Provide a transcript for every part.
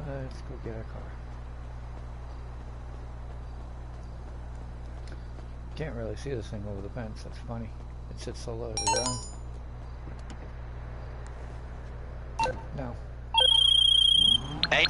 Let's go get our car. Can't really see this thing over the fence. That's funny. It sits so low to the ground. No. Hey.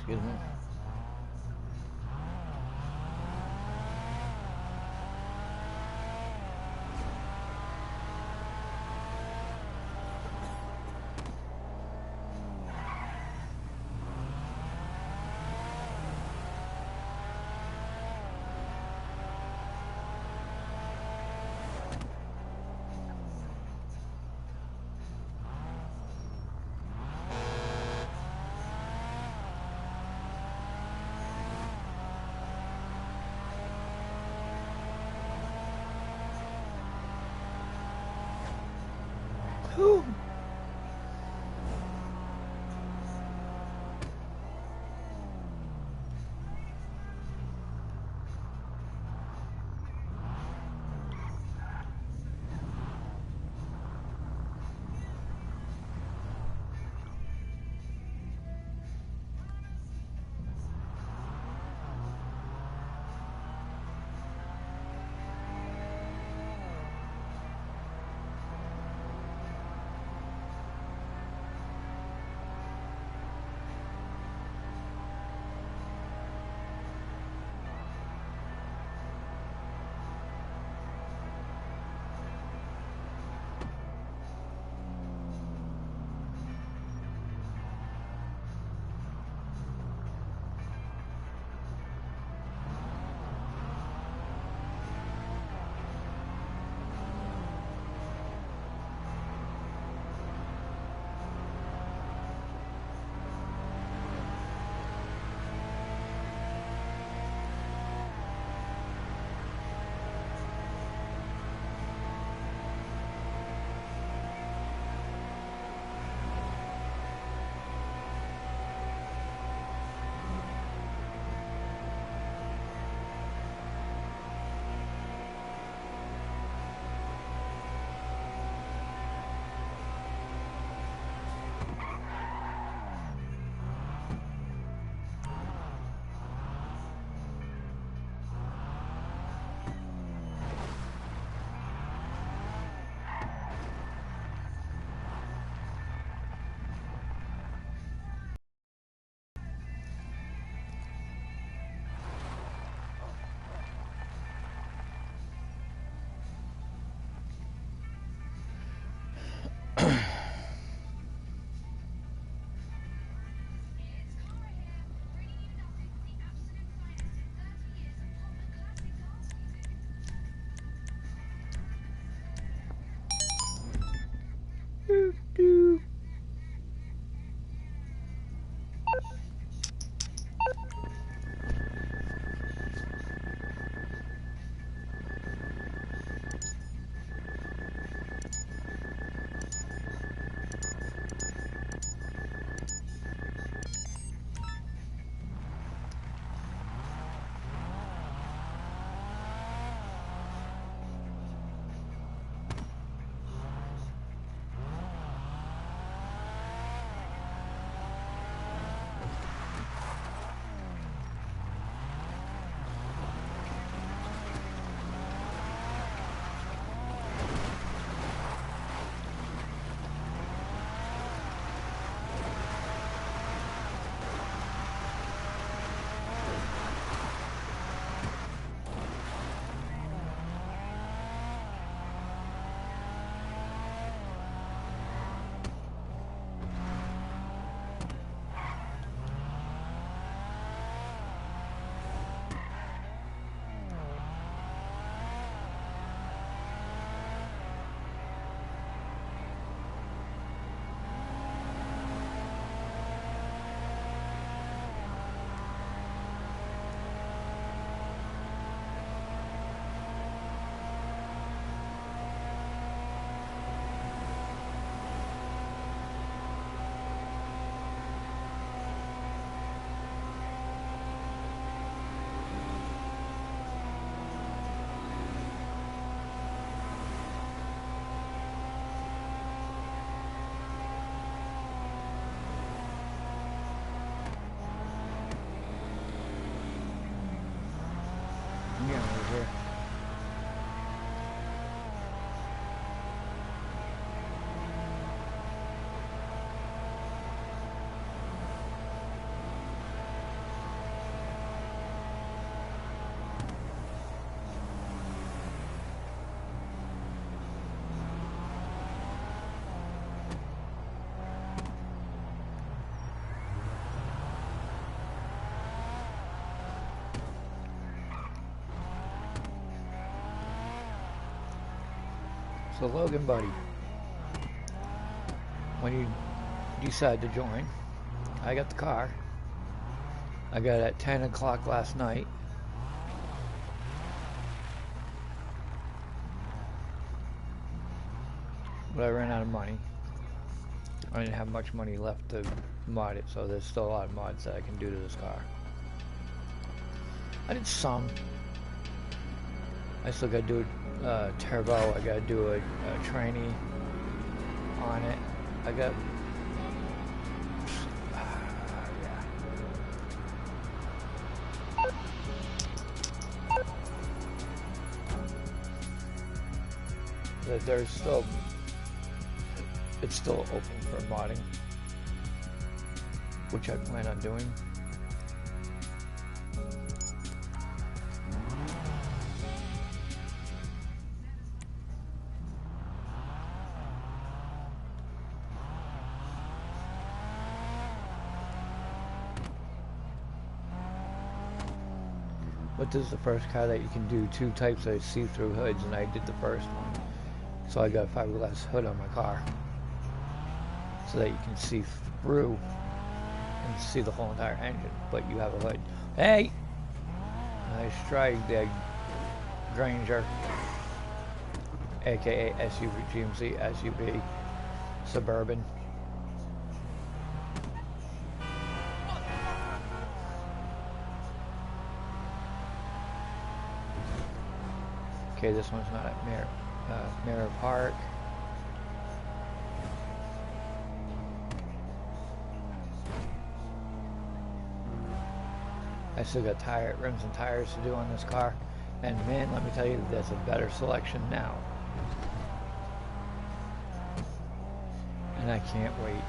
Excuse me. Whew. So Logan, buddy, when you decide to join, I got the car. I got it at 10 o'clock last night. But I ran out of money. I didn't have much money left to mod it, so there's still a lot of mods that I can do to this car. I did some. I still got to do a turbo. I got to do a tranny on it. I got... yeah. There's still... It's still open for modding, which I plan on doing. But this is the first car that you can do two types of see-through hoods, and I did the first one. So I got a fiberglass hood on my car, so that you can see through and see the whole entire engine, but you have a hood. Hey! Nice try, Granger. AKA SUV, GMC, SUV, Suburban. Okay, this one's not at Mirror Park. I still got rims and tires to do on this car, and man, let me tell you, there's a better selection now, and I can't wait.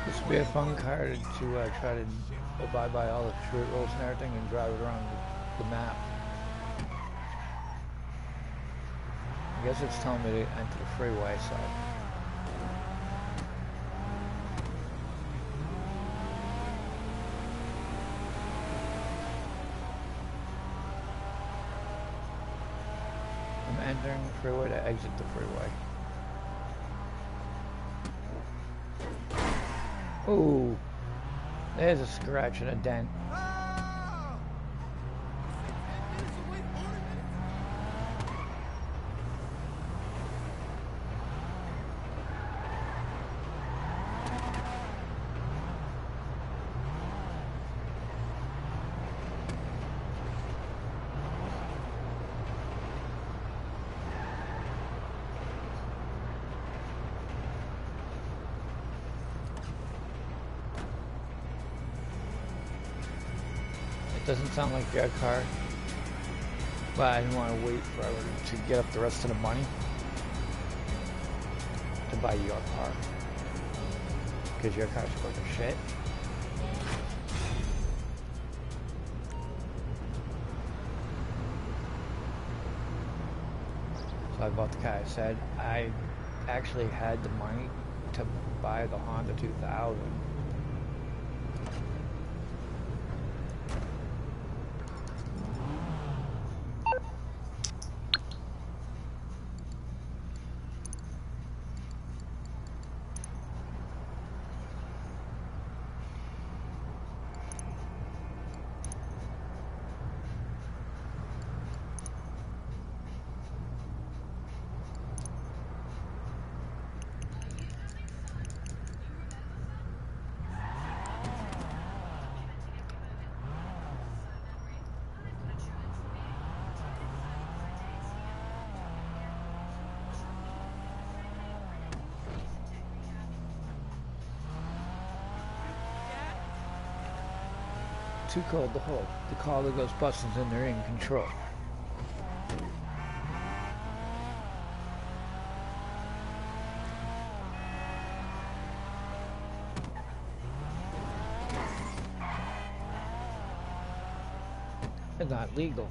This would be a fun car to try to abide by all the street rules and everything and drive it around the map. I guess it's telling me to enter the freeway, so... I'm entering the freeway to exit the freeway. Ooh, there's a scratch and a dent. Doesn't sound like your car. But I didn't want to wait forever to get up the rest of the money to buy your car. Because your car's worth of shit. So I bought the car. I said I actually had the money to buy the Honda 2000. Too cold to hold. The call that goes Ghostbusters and they're in control. It's not legal.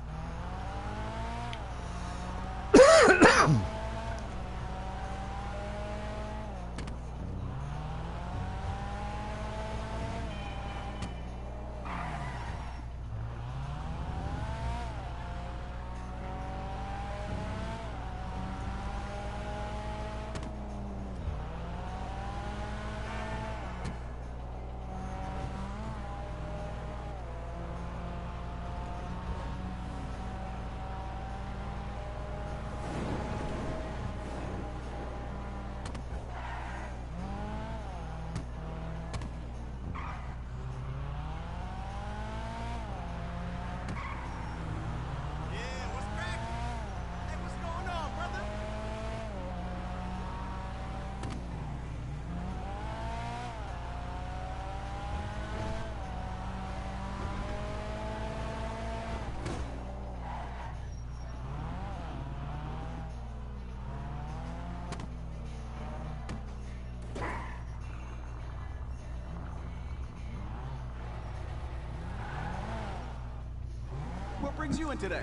What brings you in today?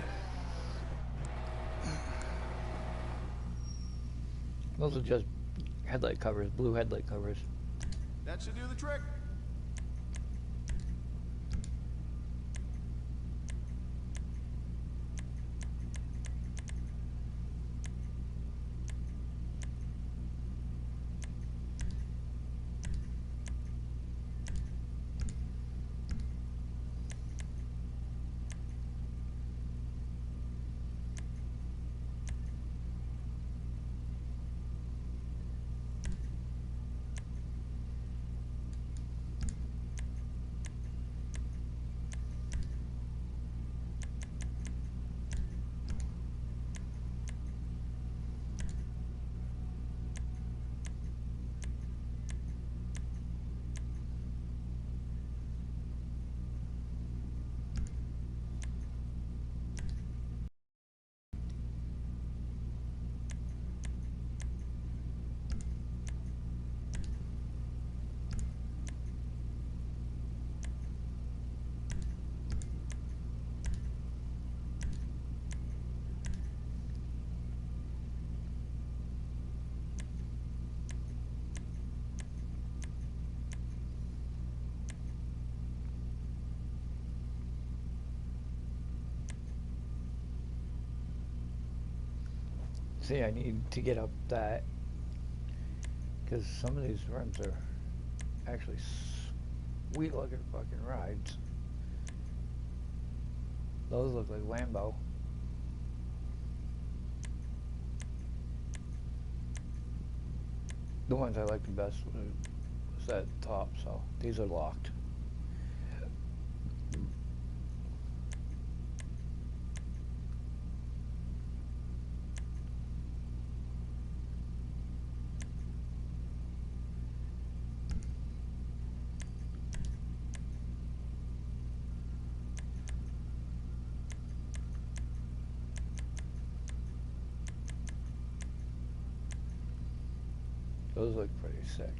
Those are just headlight covers, blue headlight covers. That should do the trick. See, I need to get up that because some of these rims are actually sweet looking fucking rides. Those look like Lambo. The ones I like the best was that top, so these are locked. Those look pretty sick.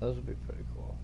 Those would be pretty cool.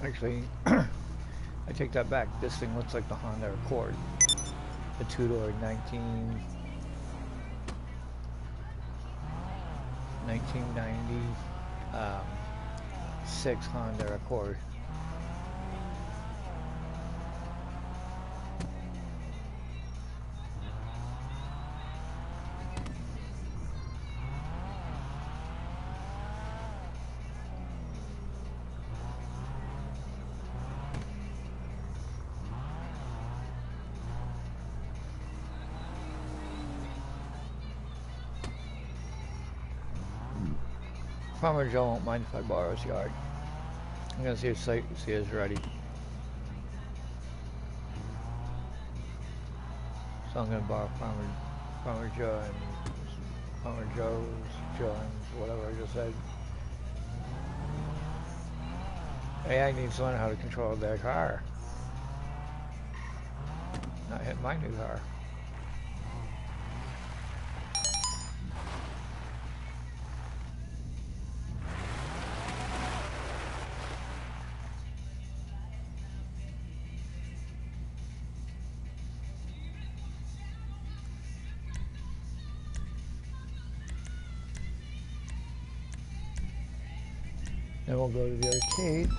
Actually, I take that back. This thing looks like the Honda Accord. A two-door 1996 Honda Accord. Farmer Joe won't mind if I borrow his yard. I'm gonna see if see is ready. So I'm gonna borrow Farmer Joe and Farmer John's, whatever I just said. AI needs to learn how to control their car. Not hit my new car. Then we'll go to the arcade.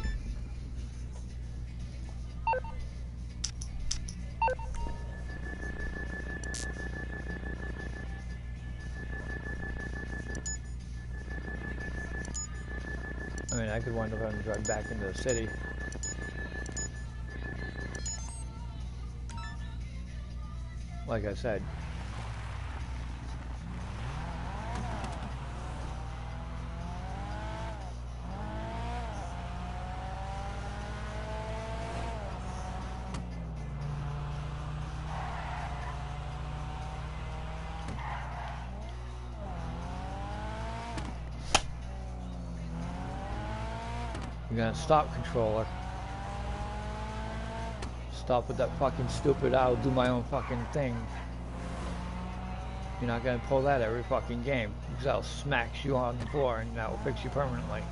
I mean, I could wind up having to drive back into the city. Like I said. You're gonna stop, controller. Stop with that fucking stupid, I'll do my own fucking thing. You're not gonna pull that every fucking game, because that'll smack you on the floor and that will fix you permanently.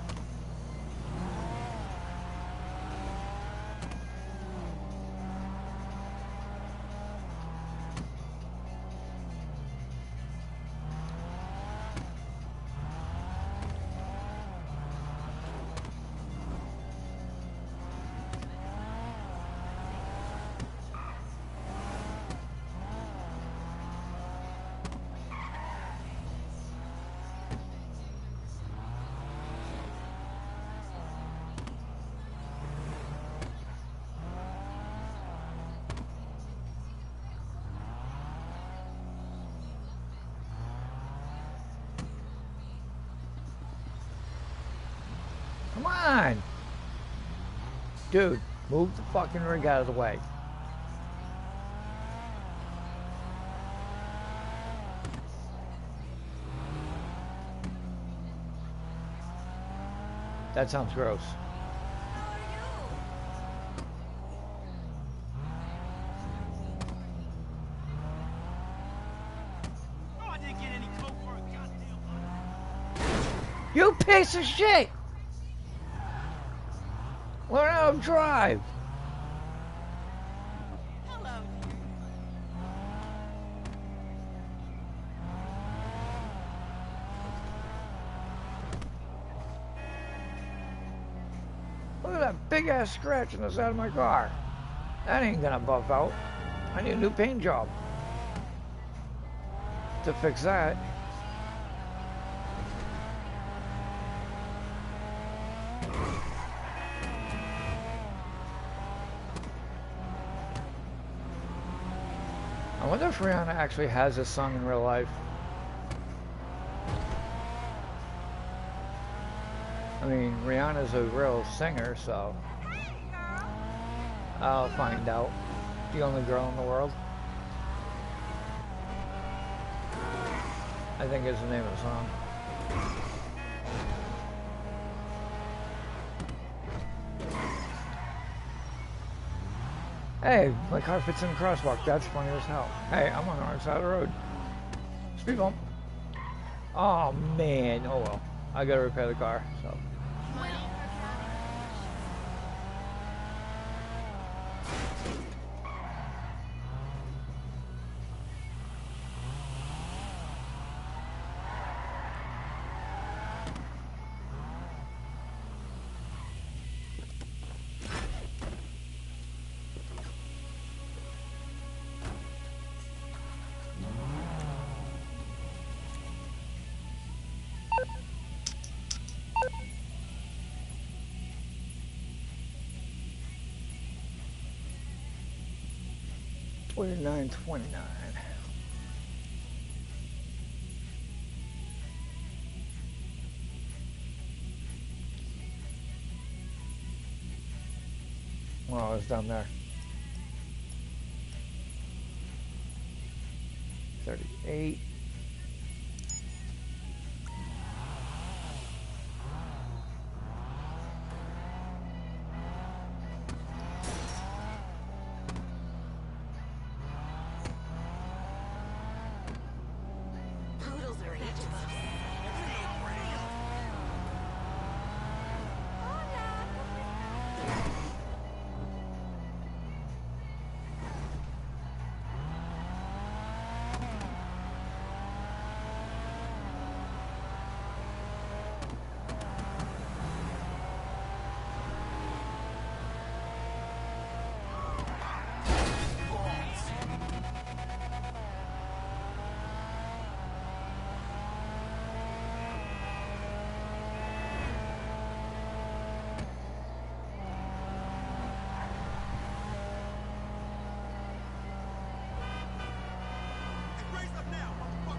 Come on! Dude, move the fucking rig out of the way. That sounds gross. Oh, I didn't get any coke for a goddamn money. You piece of shit! Learn how to drive! Hello. Look at that big ass scratch on the side of my car. That ain't gonna buff out. I need a new paint job to fix that. I wonder if Rihanna actually has this song in real life. I mean, Rihanna's a real singer, so I'll find out. The only girl in the world, I think is the name of the song. Hey, my car fits in the crosswalk. That's funny as hell. Hey, I'm on the wrong side of the road. Speed bump. Oh man. Oh well. I gotta repair the car. So. 49.29. Well, I was down there. 38. Poodles are each of us. Raise up now, motherfucker.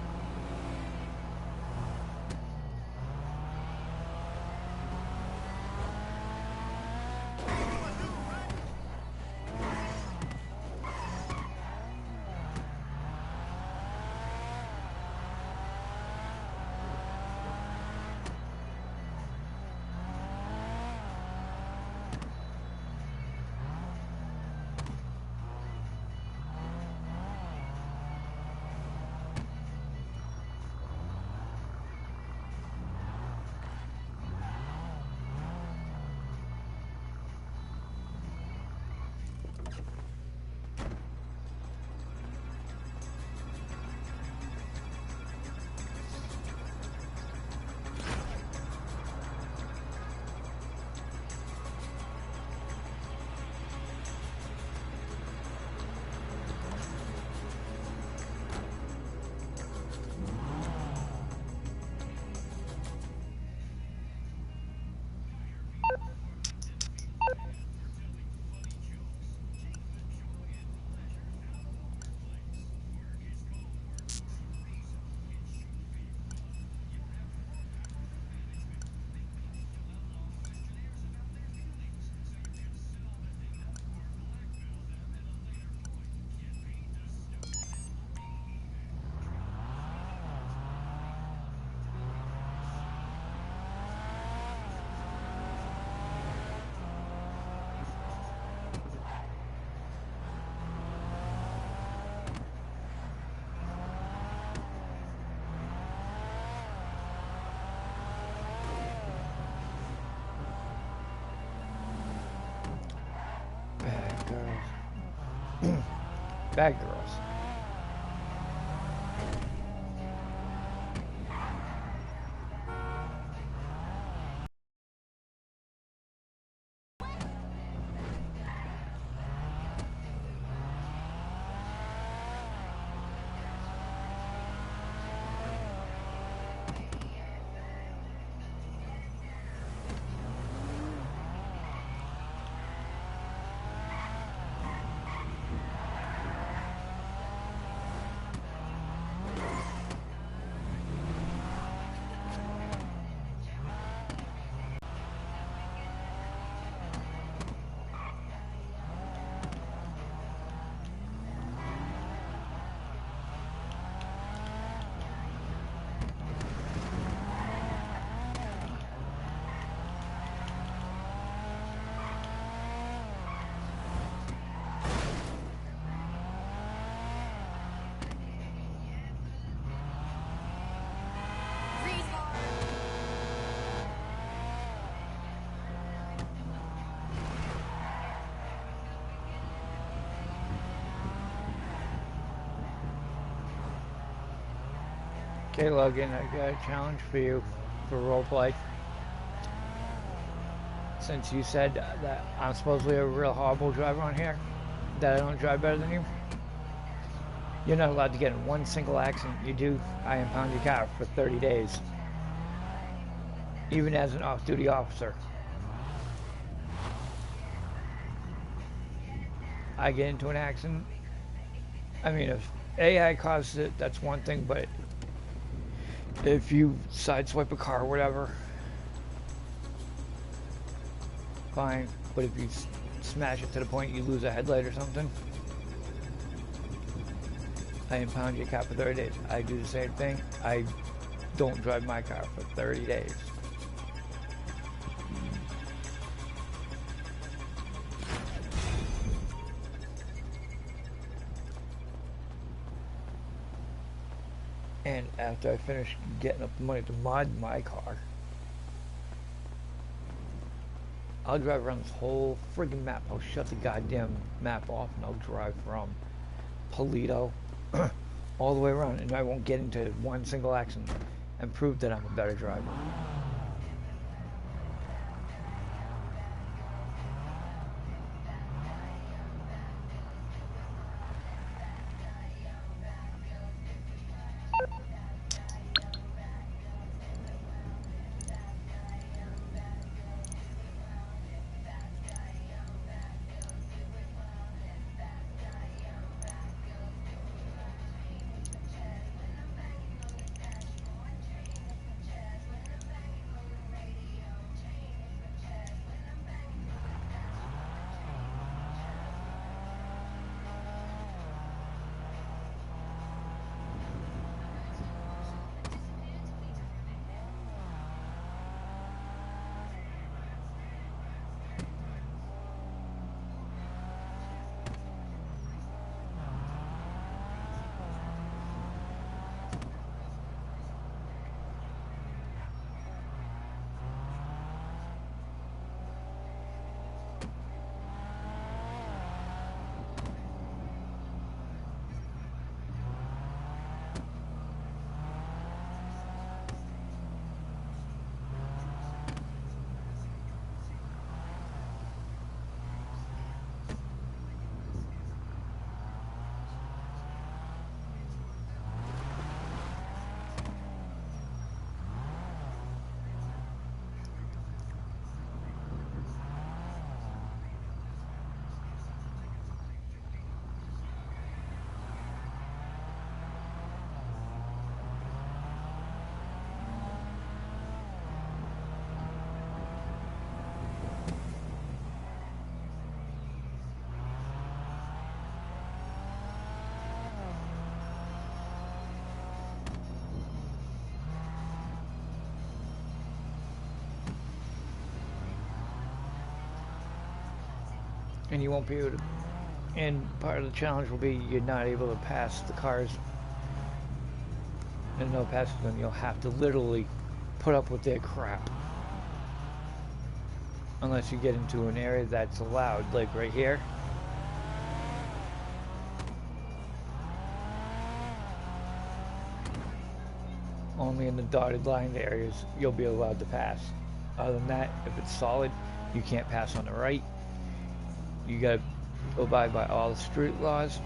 Bad girls. Bad girls. Okay, Logan, I got a challenge for you for roleplay. Since you said that I'm supposedly a real horrible driver on here, that I don't drive better than you, you're not allowed to get in one single accident. You do, I impound your car for 30 days, even as an off-duty officer. I get into an accident, I mean, if AI causes it, that's one thing, but if you sideswipe a car or whatever, fine. But if you smash it to the point you lose a headlight or something, I impound your car for 30 days. I do the same thing. I don't drive my car for 30 days. And after I finish getting up the money to mod my car, I'll drive around this whole friggin' map. I'll shut the goddamn map off and I'll drive from Polito all the way around, and I won't get into one single accident and prove that I'm a better driver. And you won't be able to, and part of the challenge will be you're not able to pass the cars and no passing them. You'll have to literally put up with their crap unless you get into an area that's allowed, like right here. Only in the dotted line areas you'll be allowed to pass. Other than that, if it's solid, you can't pass on the right. You gotta abide by all the street laws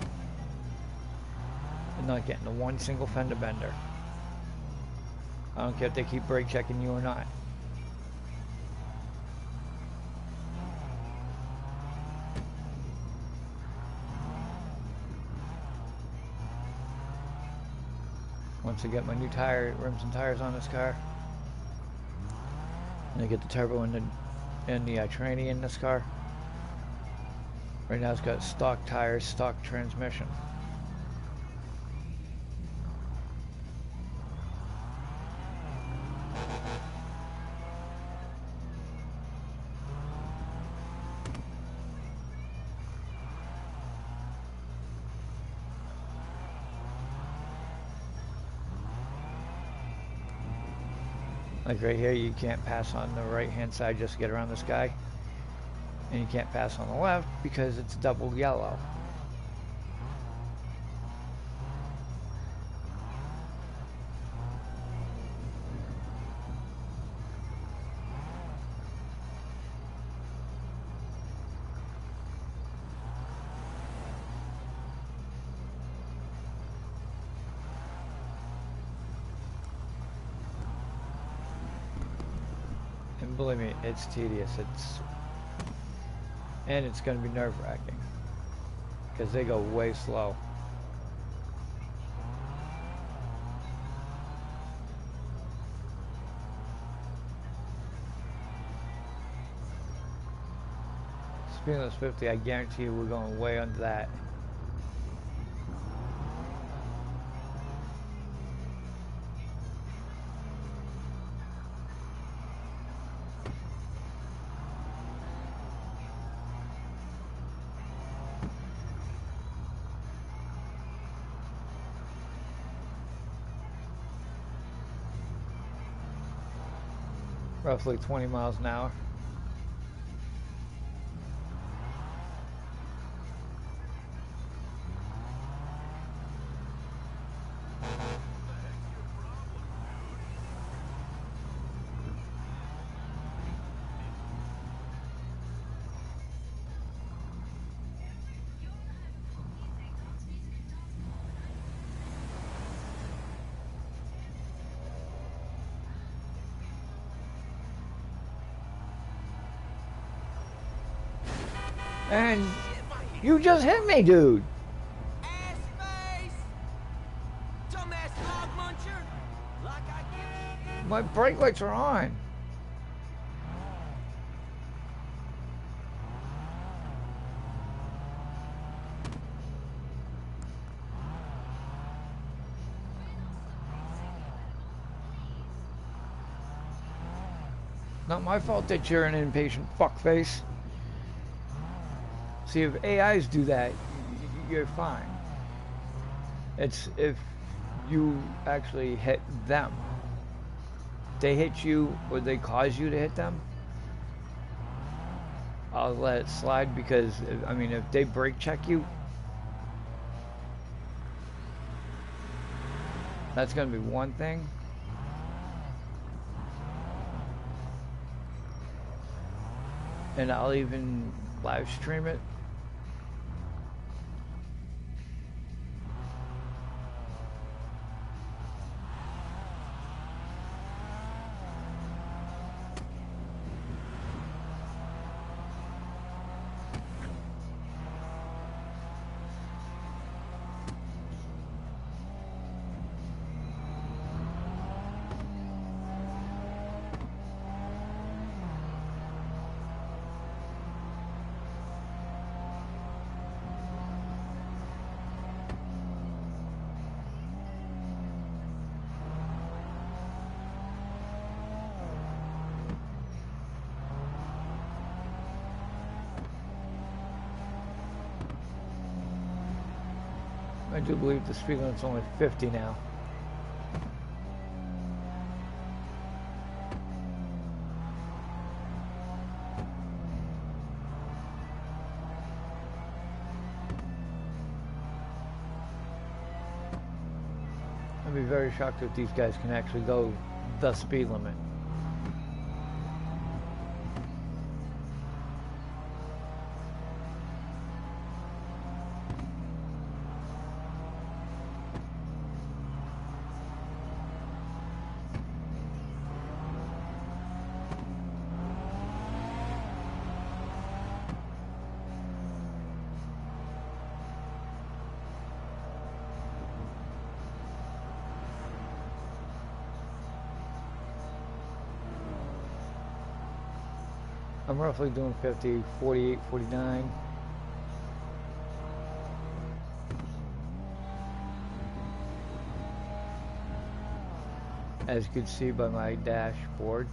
and not get into one single fender bender. I don't care if they keep brake checking you or not. Once I get my new rims and tires on this car, and I get the turbo and the tranny in this car. Right now it's got stock tires, stock transmission. Like right here, you can't pass on the right hand side just to get around this guy. And you can't pass on the left because it's double yellow. And believe me, it's tedious. And it's going to be nerve-wracking because they go way slow. speed limit's 50, I guarantee you we're going way under that. Roughly 20 miles an hour. And you just hit me, dude. Ass face! Dumbass dog muncher! Like I give My brake lights are on. Not my fault that you're an impatient fuckface. See, if AIs do that, you're fine. It's if you actually hit them. They hit you or they cause you to hit them, I'll let it slide because, I mean, if they brake check you, that's going to be one thing. And I'll even live stream it. I do believe the speed limit's only 50 now. I'd be very shocked if these guys can actually go the speed limit. I'm roughly doing 50, 48, 49. As you can see by my dashboard.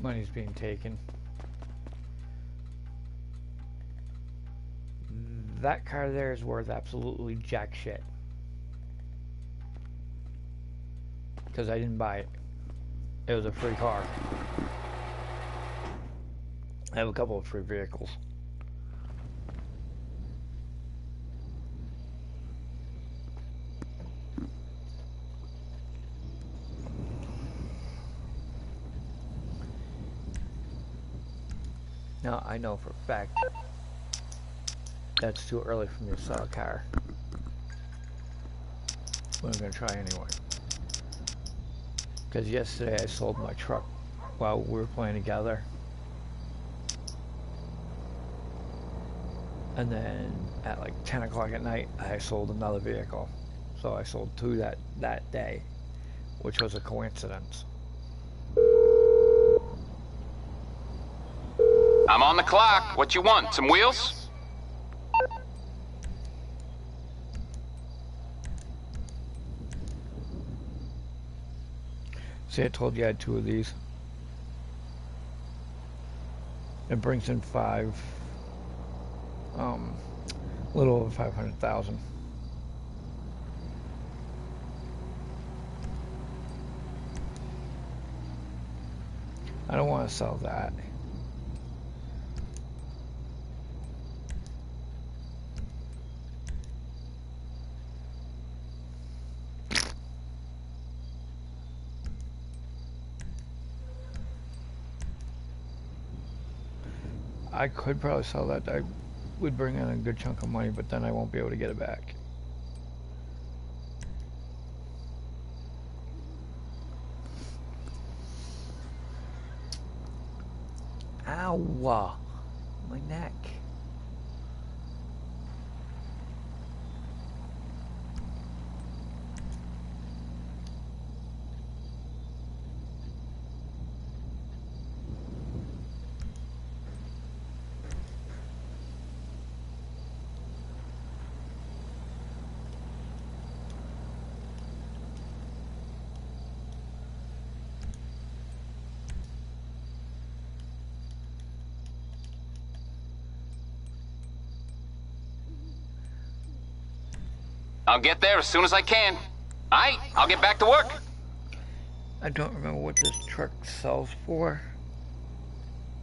Money's being taken. That car there is worth absolutely jack shit. Because I didn't buy it. It was a free car. I have a couple of free vehicles. Now, I know for a fact that's too early for me to sell a car. But I'm going to try anyway. Because yesterday I sold my truck while we were playing together. And then at like 10 o'clock at night, I sold another vehicle. So I sold two that day, which was a coincidence. I'm on the clock. What you want? Some wheels? See, I told you I had two of these. It brings in a little over 500,000. I don't want to sell that. I could probably sell that. I would bring in a good chunk of money, but then I won't be able to get it back. Ow! My neck. I'll get there as soon as I can. Aight, I'll get back to work. I don't remember what this truck sells for.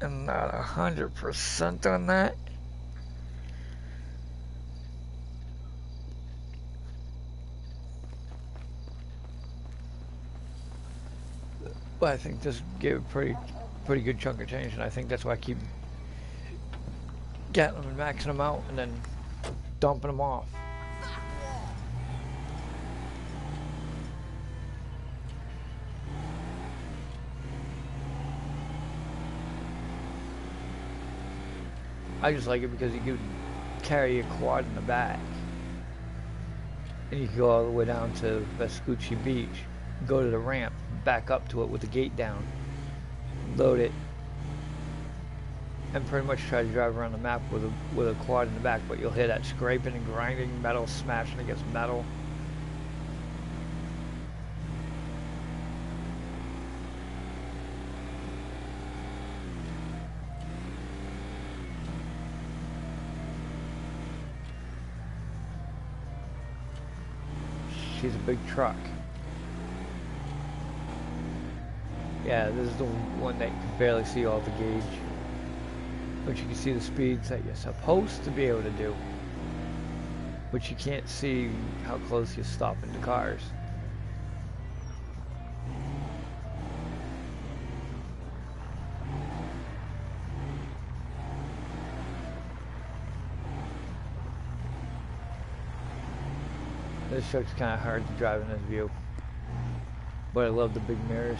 I'm not 100% on that. But I think this gave a pretty good chunk of change, and I think that's why I keep getting them and maxing them out and then dumping them off. I just like it because you could carry a quad in the back. And you can go all the way down to Vespucci Beach, go to the ramp, back up to it with the gate down, load it, and pretty much try to drive around the map with a quad in the back, but you'll hear that scraping and grinding, metal smashing against metal. She's a big truck. Yeah, this is the one that you can barely see all the gauge. But you can see the speeds that you're supposed to be able to do. But you can't see how close you're stopping to cars. This truck's kind of hard to drive in this view, but I love the big mirrors.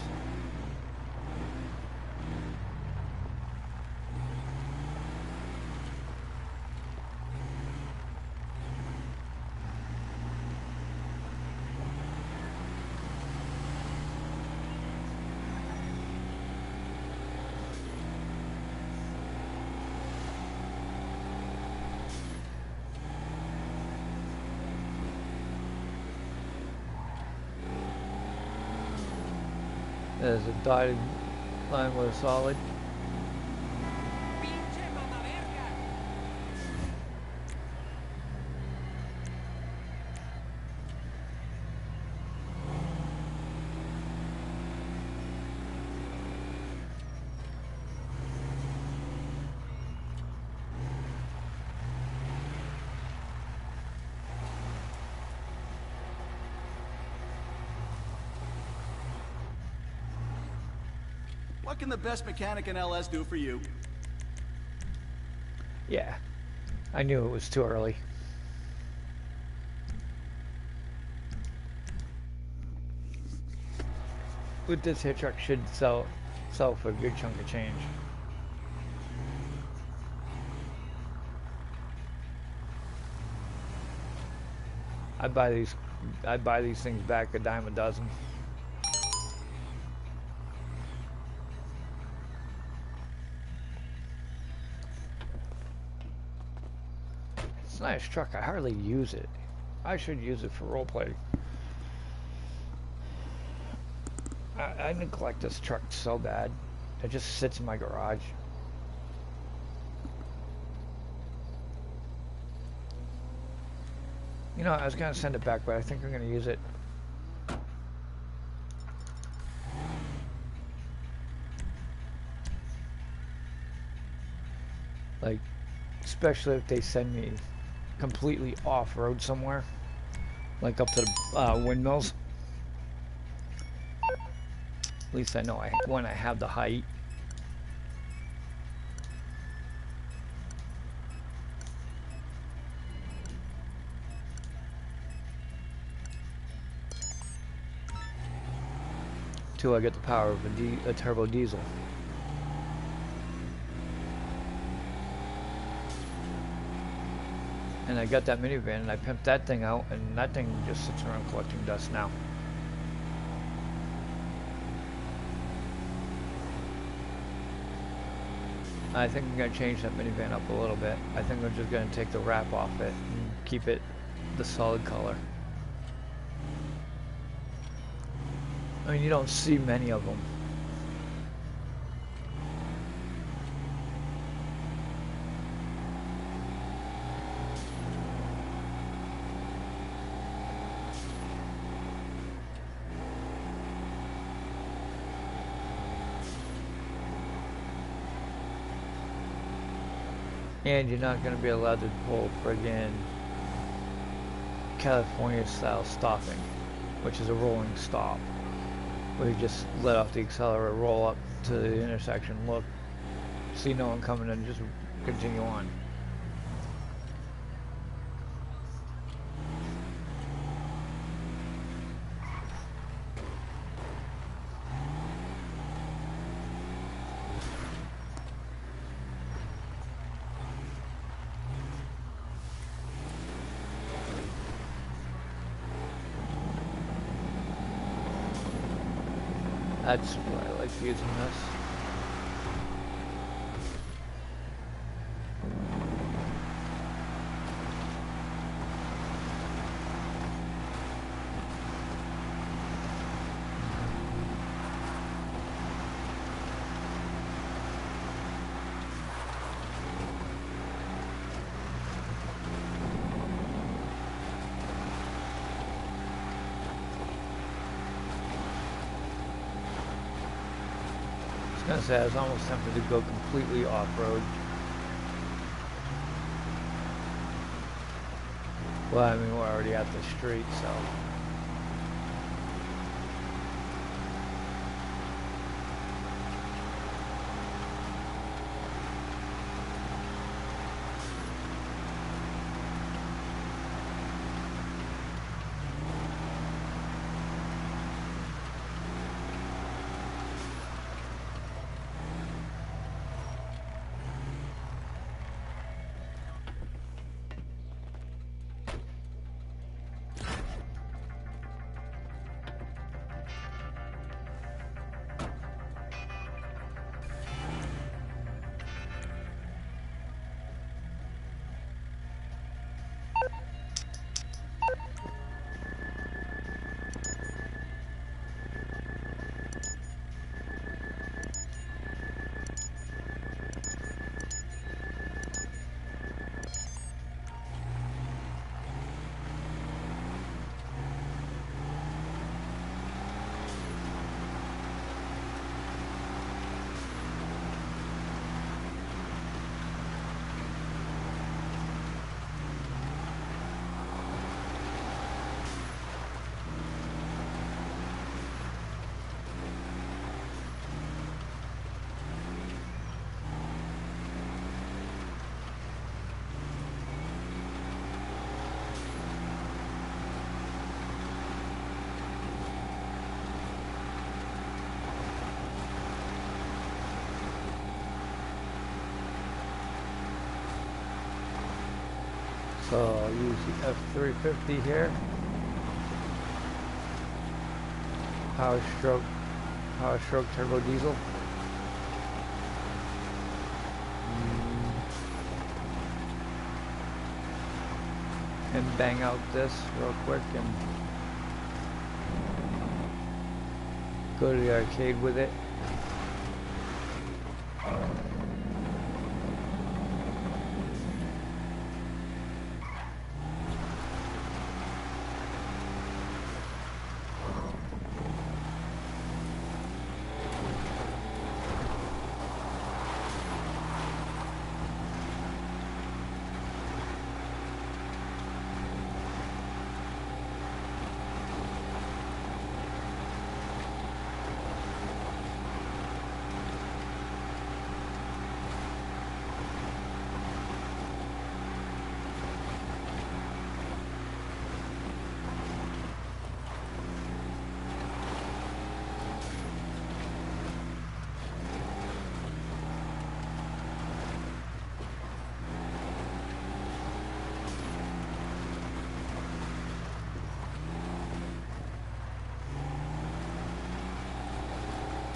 There's a dotted line with a solid. What can the best mechanic in LS do for you? Yeah, I knew it was too early. But this hit truck should sell for a good chunk of change. I buy these I buy these things back a dime a dozen. It's a nice truck. I hardly use it. I should use it for roleplay. I neglect this truck so bad. It just sits in my garage. You know, I was gonna send it back, but I think I'm gonna use it. Like, especially if they send me completely off-road somewhere, like up to the windmills. At least I know when I have the height. Till I get the power of a turbo diesel. And I got that minivan and I pimped that thing out, and that thing just sits around collecting dust now. I think I'm going to change that minivan up a little bit. I think I'm just going to take the wrap off it and keep it the solid color. I mean, you don't see many of them. And you're not going to be allowed to pull friggin' California style stopping, which is a rolling stop, where you just let off the accelerator, roll up to the intersection, look, see no one coming, and just continue on. That's why I like using this. I was gonna say, I was almost tempted to go completely off-road. Well, I mean, we're already at the street, so. So I'll use the F350 here. Power stroke turbo diesel. And bang out this real quick and go to the arcade with it.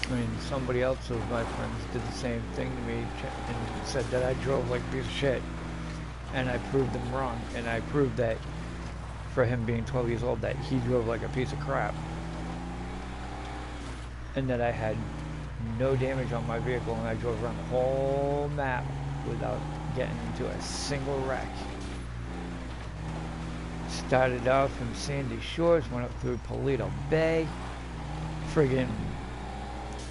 I mean, somebody else of my friends did the same thing to me and said that I drove like a piece of shit. And I proved them wrong. And I proved that, for him being 12 years old, that he drove like a piece of crap. And that I had no damage on my vehicle, and I drove around the whole map without getting into a single wreck. Started off from Sandy Shores, went up through Paleto Bay, friggin'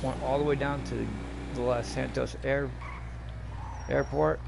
went all the way down to the Los Santos Airport.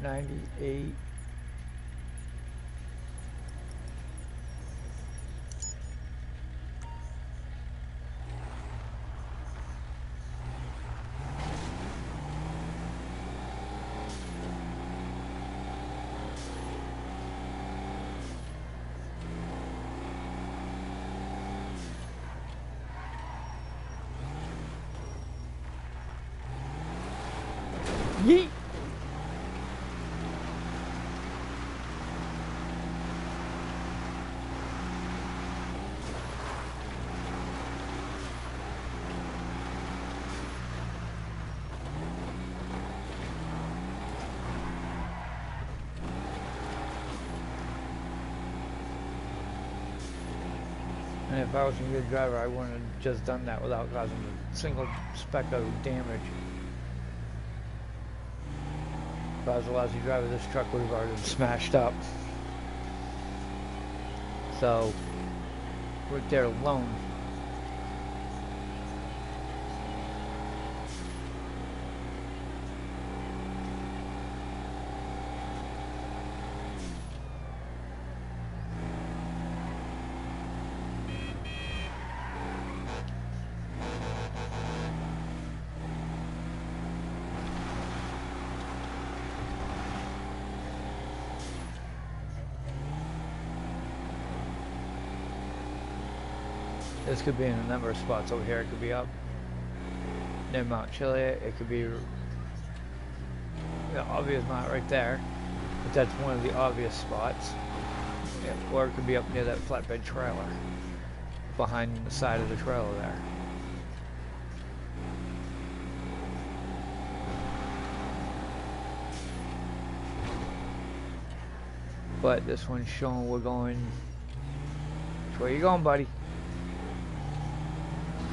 '98. Yeet! And if I was a good driver, I wouldn't have just done that without causing a single speck of damage. If I was a lousy driver, this truck would have already been smashed up. So, right there alone. This could be in a number of spots over here. It could be up near Mount Chiliad. It could be the obvious mount right there, but that's one of the obvious spots. Yeah, or it could be up near that flatbed trailer, behind the side of the trailer there. But this one's showing we're going. Which way you going, buddy?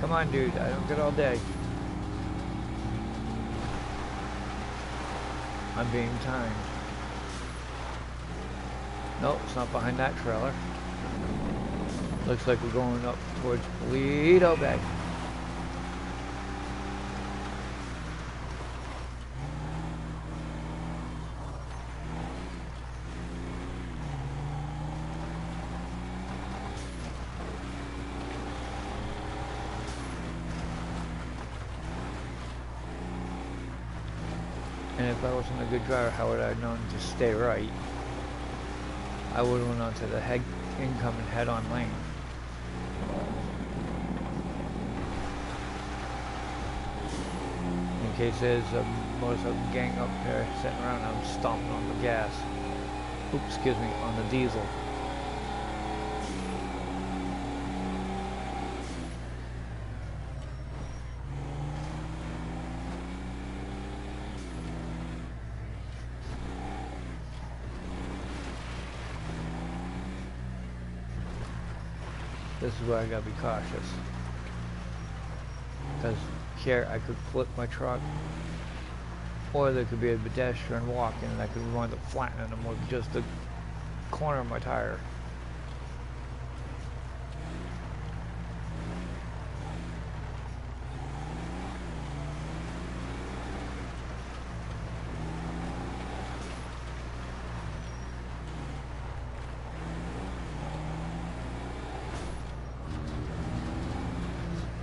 Come on, dude. I don't get all day. I'm being timed. Nope, it's not behind that trailer. Looks like we're going up towards Toledo Bay. And if I wasn't a good driver, how would I have known to stay right? I would have went onto the incoming head-on lane. In case there's a motorcycle gang up there sitting around, I'm stomping on the gas. Oops, excuse me, on the diesel. This is where I gotta be cautious. Because here I could flip my truck, or there could be a pedestrian walking and I could wind up flattening them with just the corner of my tire.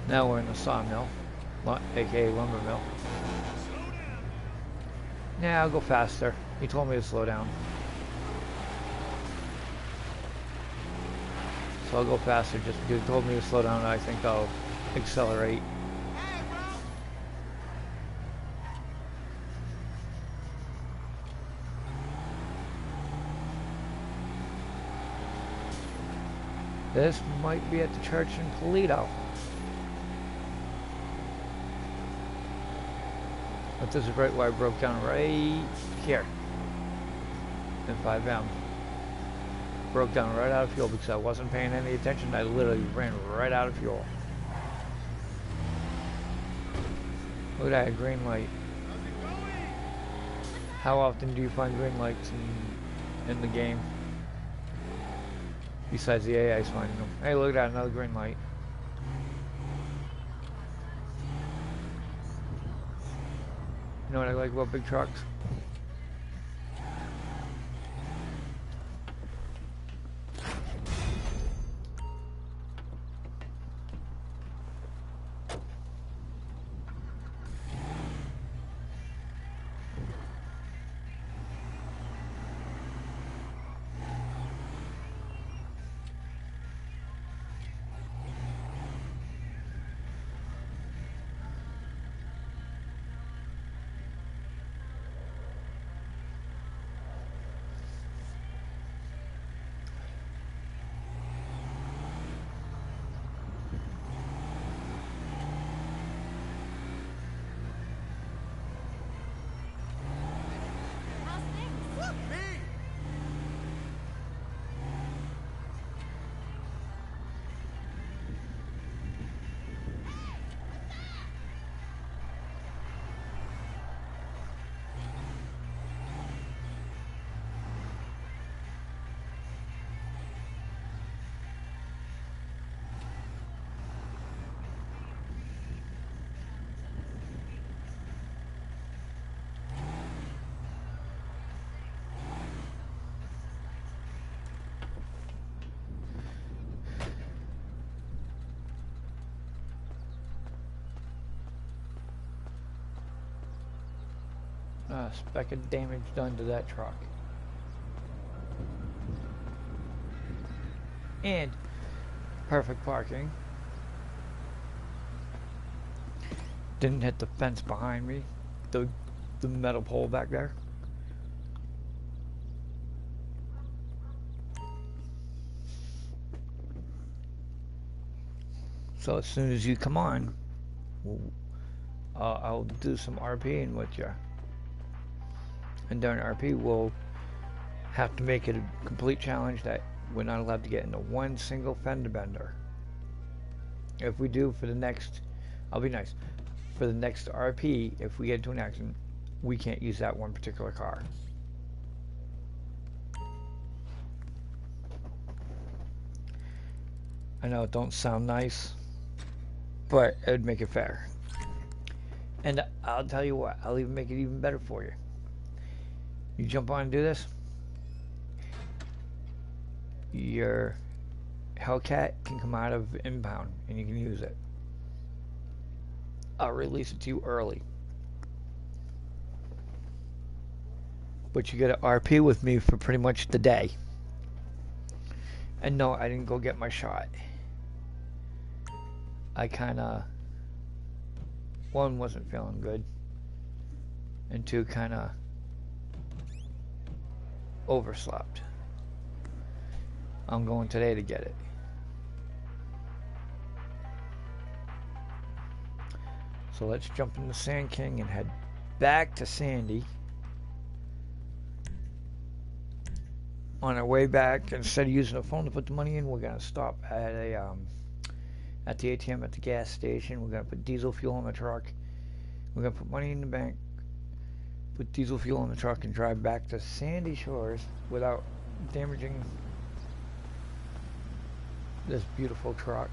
Now we're in the sawmill, aka lumber mill. Yeah, I'll go faster. He told me to slow down. So I'll go faster just because he told me to slow down, and I think I'll accelerate. This might be at the church in Toledo. But this is right where I broke down right here in 5M. Broke down right out of fuel because I wasn't paying any attention. I literally ran right out of fuel. Look at that green light. How often do you find green lights in the game? Besides the AI's finding them. Hey, look at that, another green light. You know what I like about big trucks? Speck of damage done to that truck. And perfect parking. Didn't hit the fence behind me, the metal pole back there. So as soon as you come on, I'll do some RPing with you. And during RP, we'll have to make it a complete challenge that we're not allowed to get into one single fender bender. If we do for the next, I'll be nice. For the next RP, if we get into an accident, we can't use that one particular car. I know it don't sound nice, but it would make it fair. And I'll tell you what, I'll even make it even better for you. You jump on and do this, your Hellcat can come out of impound and you can use it. I'll release it to you early. But you get an RP with me for pretty much the day. And no, I didn't go get my shot. I kinda, one, wasn't feeling good, and two, kinda overslept. I'm going today to get it. So let's jump into Sand King and head back to Sandy. On our way back, instead of using a phone to put the money in, we're gonna stop at at the ATM at the gas station. We're gonna put diesel fuel in the truck. We're gonna put money in the bank, put diesel fuel in the truck, and drive back to Sandy Shores without damaging this beautiful truck.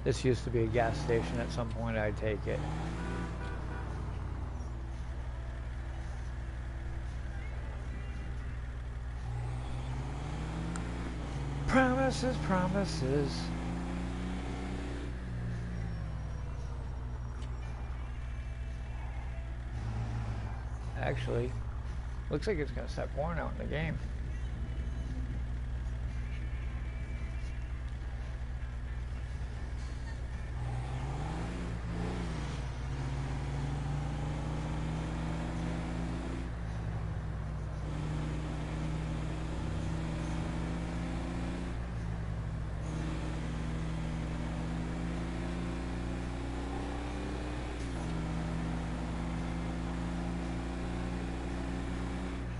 This used to be a gas station. At some point I'd take it. Promises, promises. Actually, looks like it's gonna start pouring out in the game.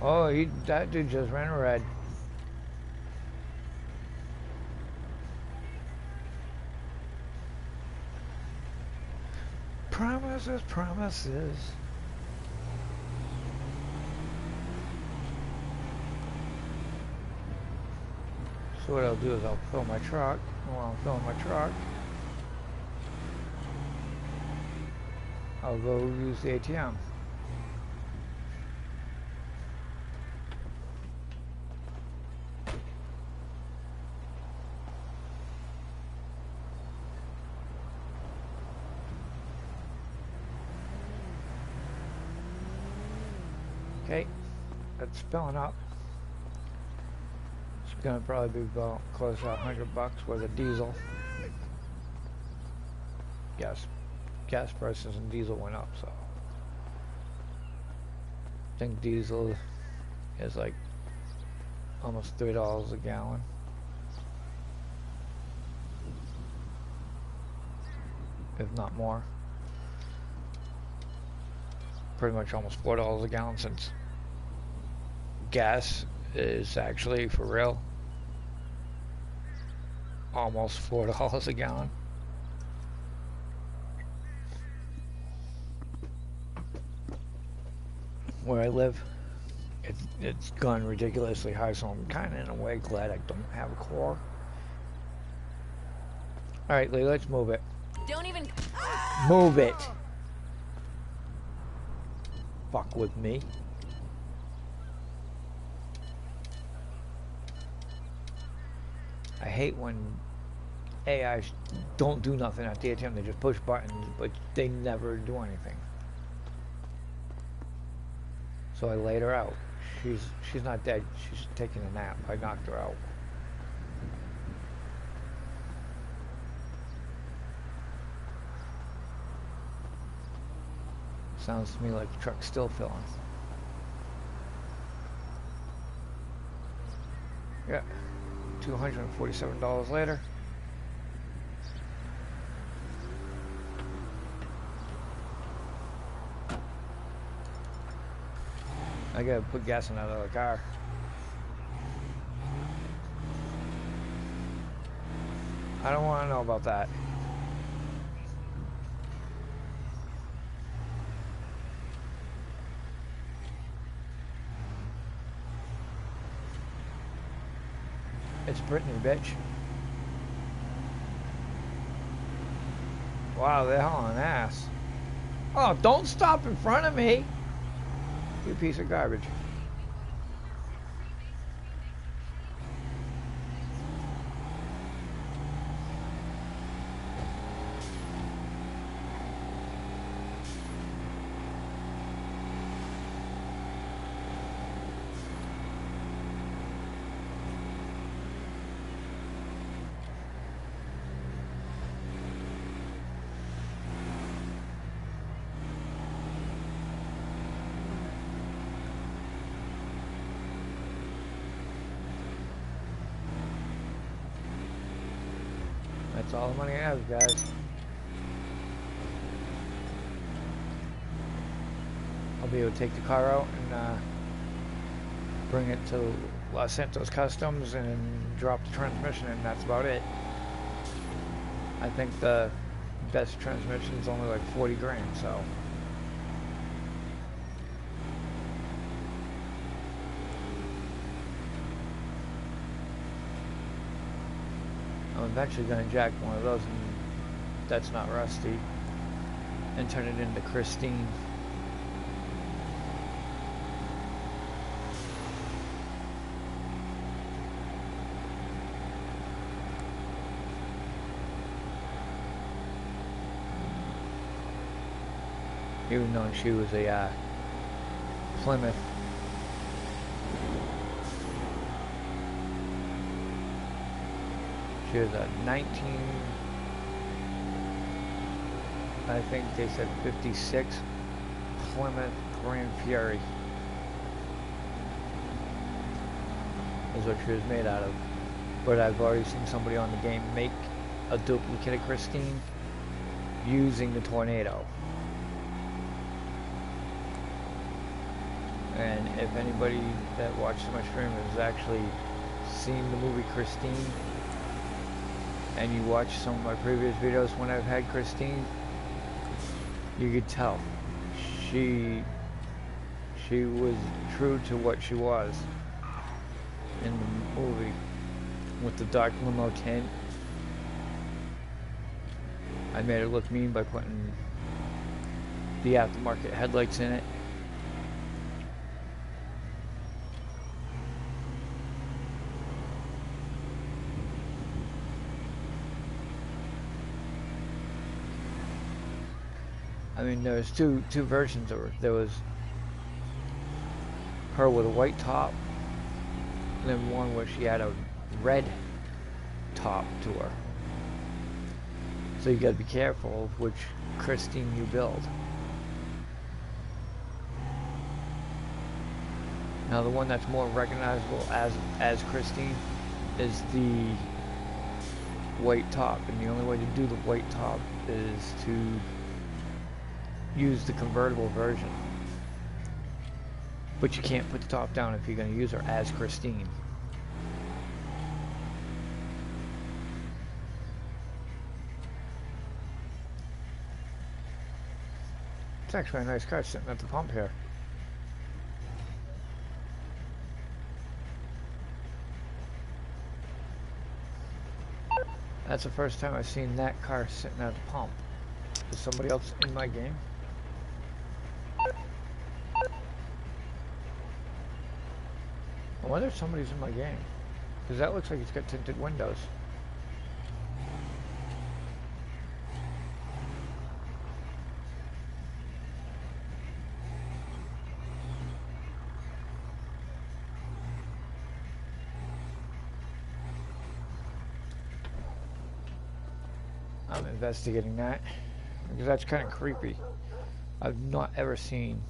Oh, that dude just ran red. Promises, promises. So what I'll do is I'll fill my truck. While I'm filling my truck, I'll go use the ATM. Okay, that's filling up. It's gonna probably be about close to $100 worth of diesel. Gas prices and diesel went up, so I think diesel is like almost $3 a gallon. If not more. Pretty much almost $4 a gallon, since gas is actually, for real, almost $4 a gallon. Where I live, it's gone ridiculously high, so I'm kind of in a way glad I don't have a core. Alright, Lee, let's move it. Don't even Move it! Fuck with me. I hate when AIs don't do nothing at the ATM. They just push buttons, but they never do anything. So I laid her out. She's not dead. She's taking a nap. I knocked her out. Sounds to me like the truck's still filling. Yeah. $247 later. I gotta put gas in that other car. I don't want to know about that. It's Brittany, bitch. Wow, they're hauling ass. Oh, don't stop in front of me, you piece of garbage. That's all the money I have, guys. I'll be able to take the car out and bring it to Los Santos Customs and drop the transmission, and that's about it. I think the best transmission is only like 40 grand, so. I'm eventually going to jack one of those, and that's not rusty, and turn it into Christine. Even though she was a Plymouth. She was a 19, I think they said 56 Plymouth Grand Fury is what she was made out of. But I've already seen somebody on the game make a duplicate of Christine using the Tornado. And if anybody that watches my stream has actually seen the movie Christine, and you watch some of my previous videos when I've had Christine, you could tell she was true to what she was in the movie, with the dark limo tint. I made it look mean by putting the aftermarket headlights in it. I mean, there was two versions of her. There was her with a white top, and then one where she had a red top to her. So you gotta be careful of which Christine you build. Now the one that's more recognizable as Christine is the white top, and the only way to do the white top is to use the convertible version. But you can't put the top down if you're going to use her as Christine. It's actually a nice car sitting at the pump here. That's the first time I've seen that car sitting at the pump. Is somebody else in my game? I wonder if somebody's in my game. Because that looks like it's got tinted windows. I'm investigating that because that's kind of creepy. I've not ever seen.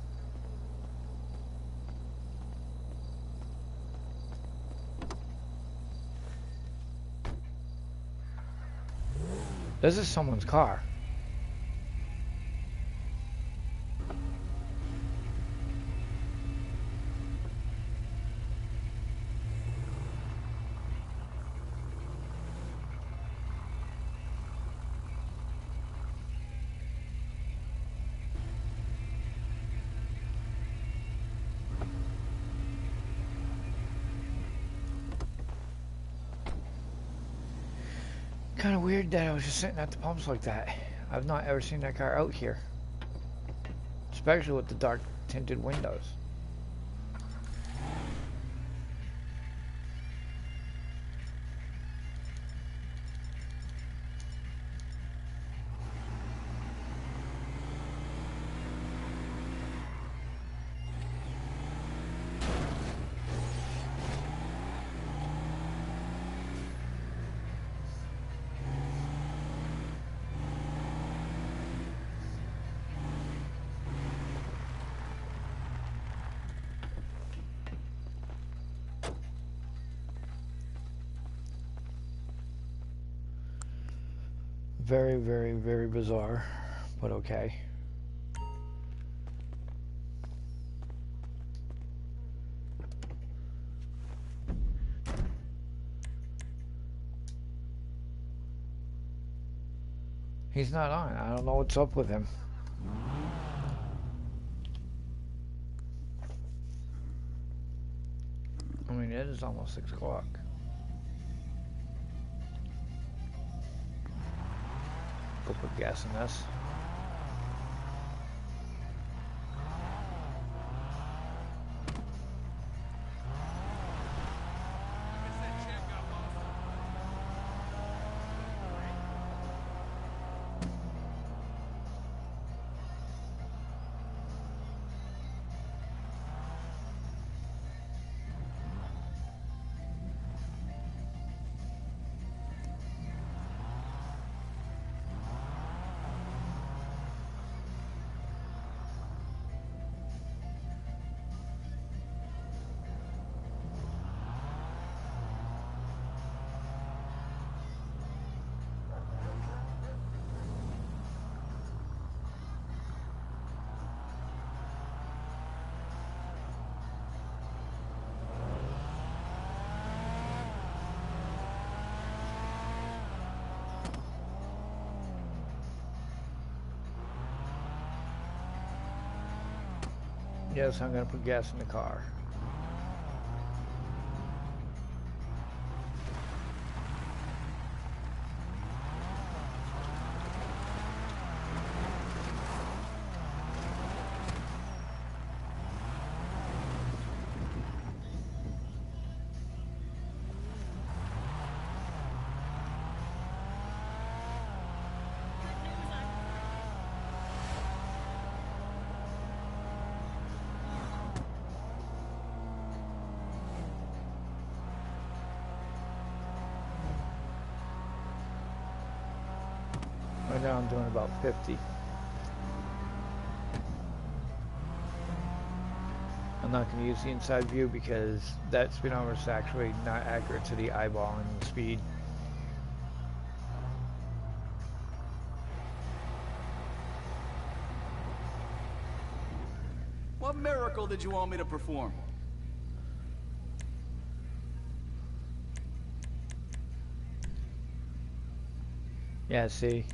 This is someone's car. Kind of weird that I was just sitting at the pumps like that. I've not ever seen that car out here. Especially with the dark tinted windows. Very, very, very bizarre, but okay. He's not on. I don't know what's up with him. I mean, it is almost 6 o'clock. Go put gas in this. Yes, I'm gonna put gas in the car. Right now I'm doing about 50. I'm not going to use the inside view because that speedometer is actually not accurate to the eyeball and the speed. What miracle did you want me to perform? Yeah, see.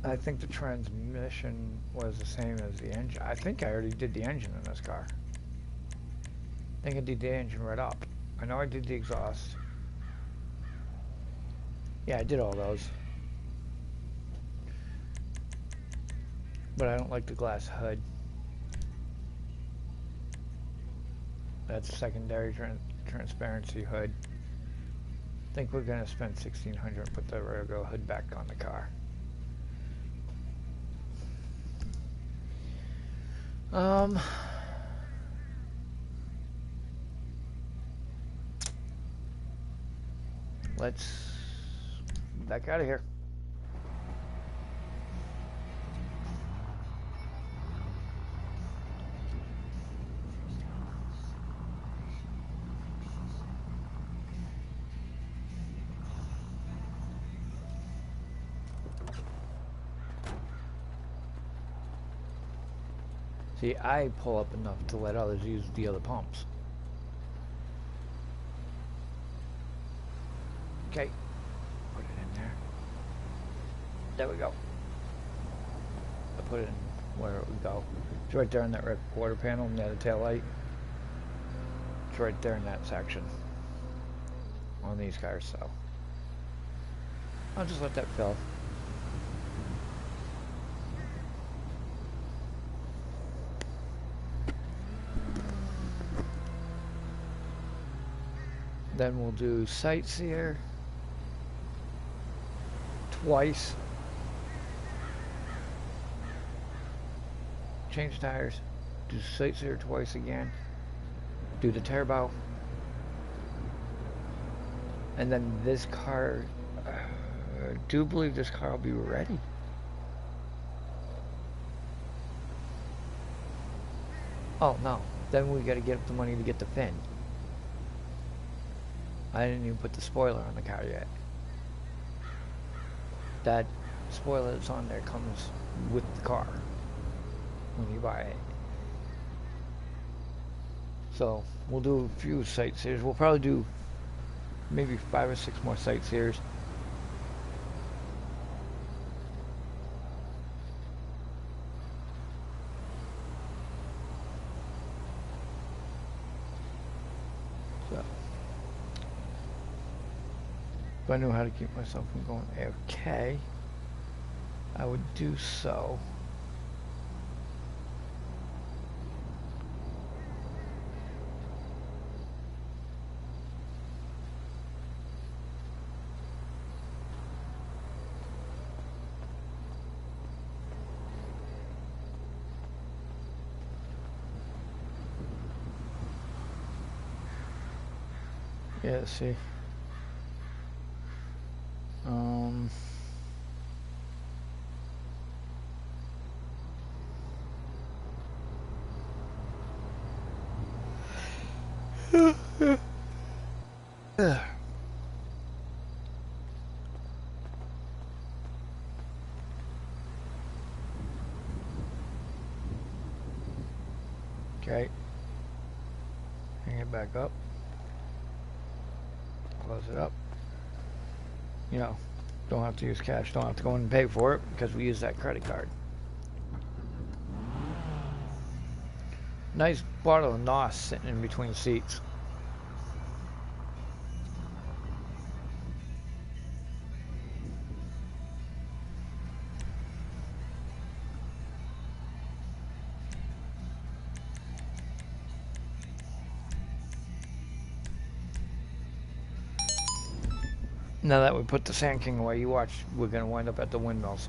I think the transmission was the same as the engine. I think I already did the engine in this car. I think I did the engine right up. I know I did the exhaust. Yeah, I did all those. But I don't like the glass hood. That's secondary transparency hood. I think we're gonna spend 1,600 and put the Ergo hood back on the car. Let's back out of here. See, I pull up enough to let others use the other pumps. Okay, put it in there. There we go. I put it in where it would go. It's right there in that red quarter panel near the tail light. It's right there in that section on these cars, so I'll just let that fill. Then we'll do sightseer twice. Change tires. Do sightseer twice again. Do the turbo. And then this car, I do believe this car will be ready. Oh no, then we gotta get up the money to get the fin. I didn't even put the spoiler on the car yet. That spoiler that's on there comes with the car when you buy it. So we'll do a few sightseers. We'll probably do maybe 5 or 6 more sightseers. So if I knew how to keep myself from going okay, I would do so. Yeah, see. Okay. Hang it back up. Close it up. You know, don't have to use cash, don't have to go in and pay for it because we use that credit card. Nice bottle of NOS sitting in between seats. Now that we put the Sand King away, you watch, we're going to wind up at the windmills.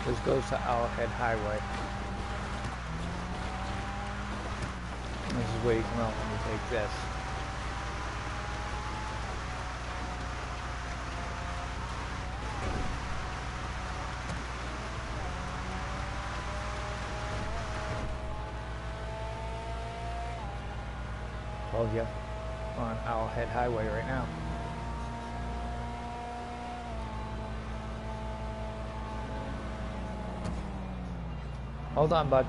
This goes to Owlhead Highway. This is where you come out when you take this. above you on Owlhead Highway right now. Hold on, bud.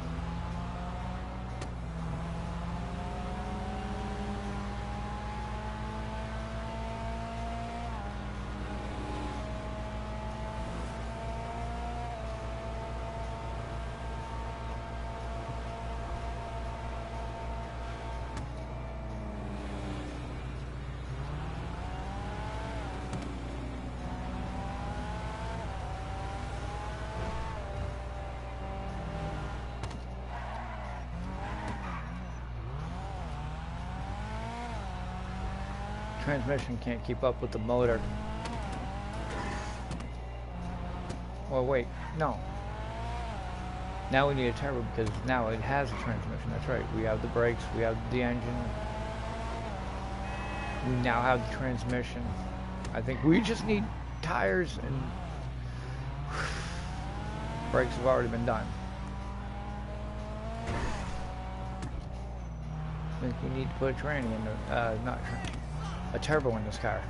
Transmission can't keep up with the motor. Or wait, no. Now we need a turbo because now it has a transmission. That's right. We have the brakes, we have the engine. We now have the transmission. I think we just need tires, and brakes have already been done. I think we need to put a tranny in the, not a turbo in this car,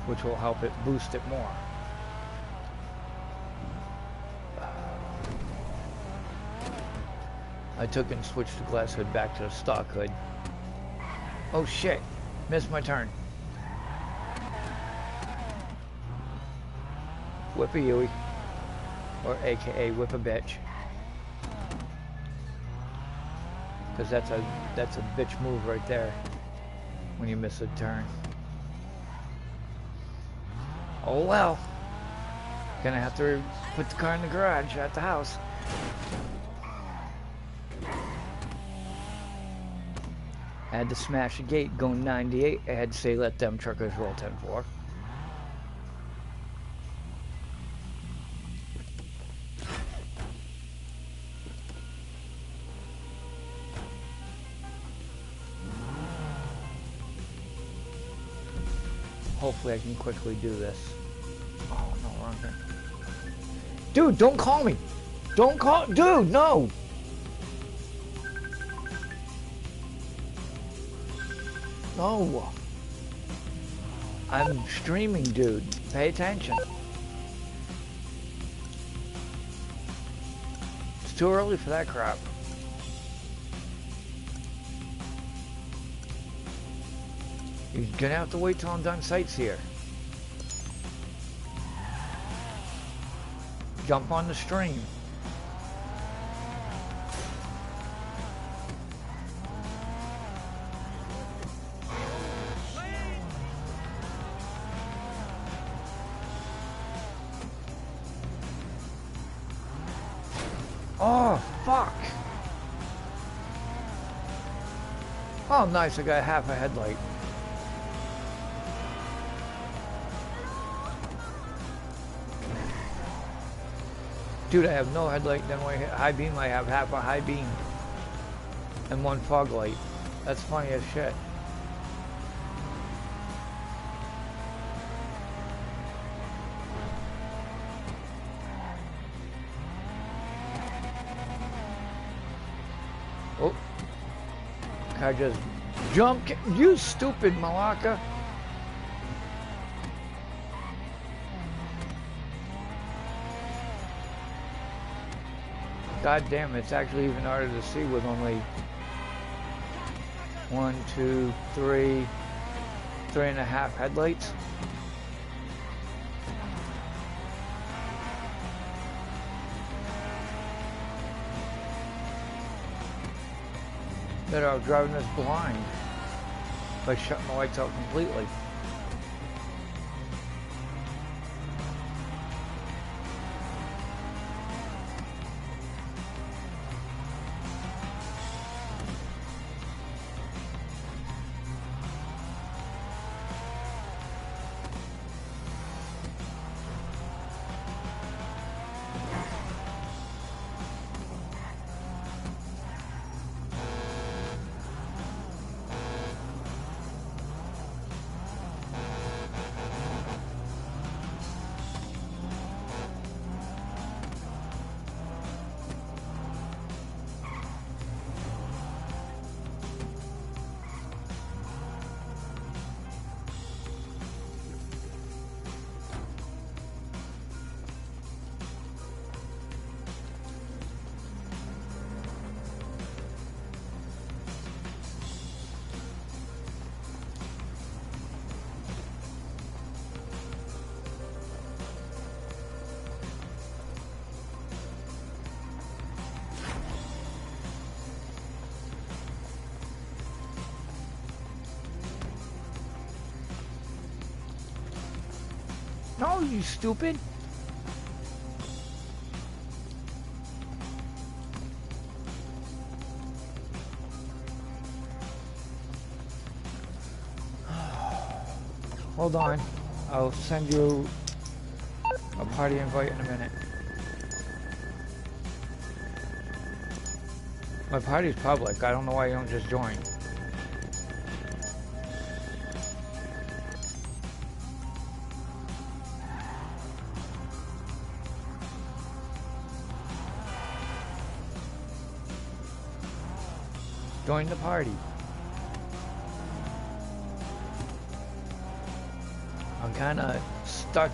which will help it boost it more. I took and switched the glass hood back to the stock hood. Oh shit, missed my turn. Whip a Yui, or AKA whip a bitch. Because that's a bitch move right there. When you miss a turn. Oh well. Gonna have to put the car in the garage at the house. I had to smash a gate going 98. I had to say let them truckers roll 10-4. Hopefully I can quickly do this. Oh, no, wrong thing. Dude, don't call me! Don't call- Dude, no! No! I'm streaming, dude. Pay attention. It's too early for that crap. You're gonna have to wait till I'm done sights here. Jump on the stream. Oh, fuck. Oh, nice, I got half a headlight. Dude, I have no headlight, then my high beam, I have half a high beam. And one fog light. That's funny as shit. Oh. I just jumped. You stupid Malacca. God damn, it's actually even harder to see with only 1, 2, 3, 3.5 headlights. That I was driving this blind by shutting the lights out completely. No, you stupid. Hold on. I'll send you a party invite in a minute. My party's public. I don't know why you don't just join. Join the party. I'm kind of stuck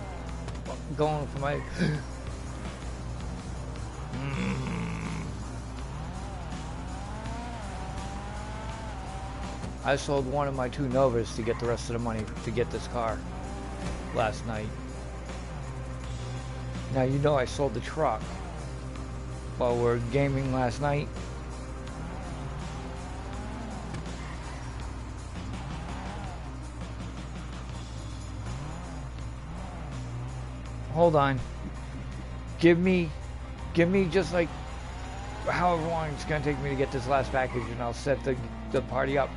going for my... I sold one of my 2 Novas to get the rest of the money to get this car last night. Now you know I sold the truck while we were gaming last night. Hold on. Give me just like however long it's gonna take me to get this last package, and I'll set the party up.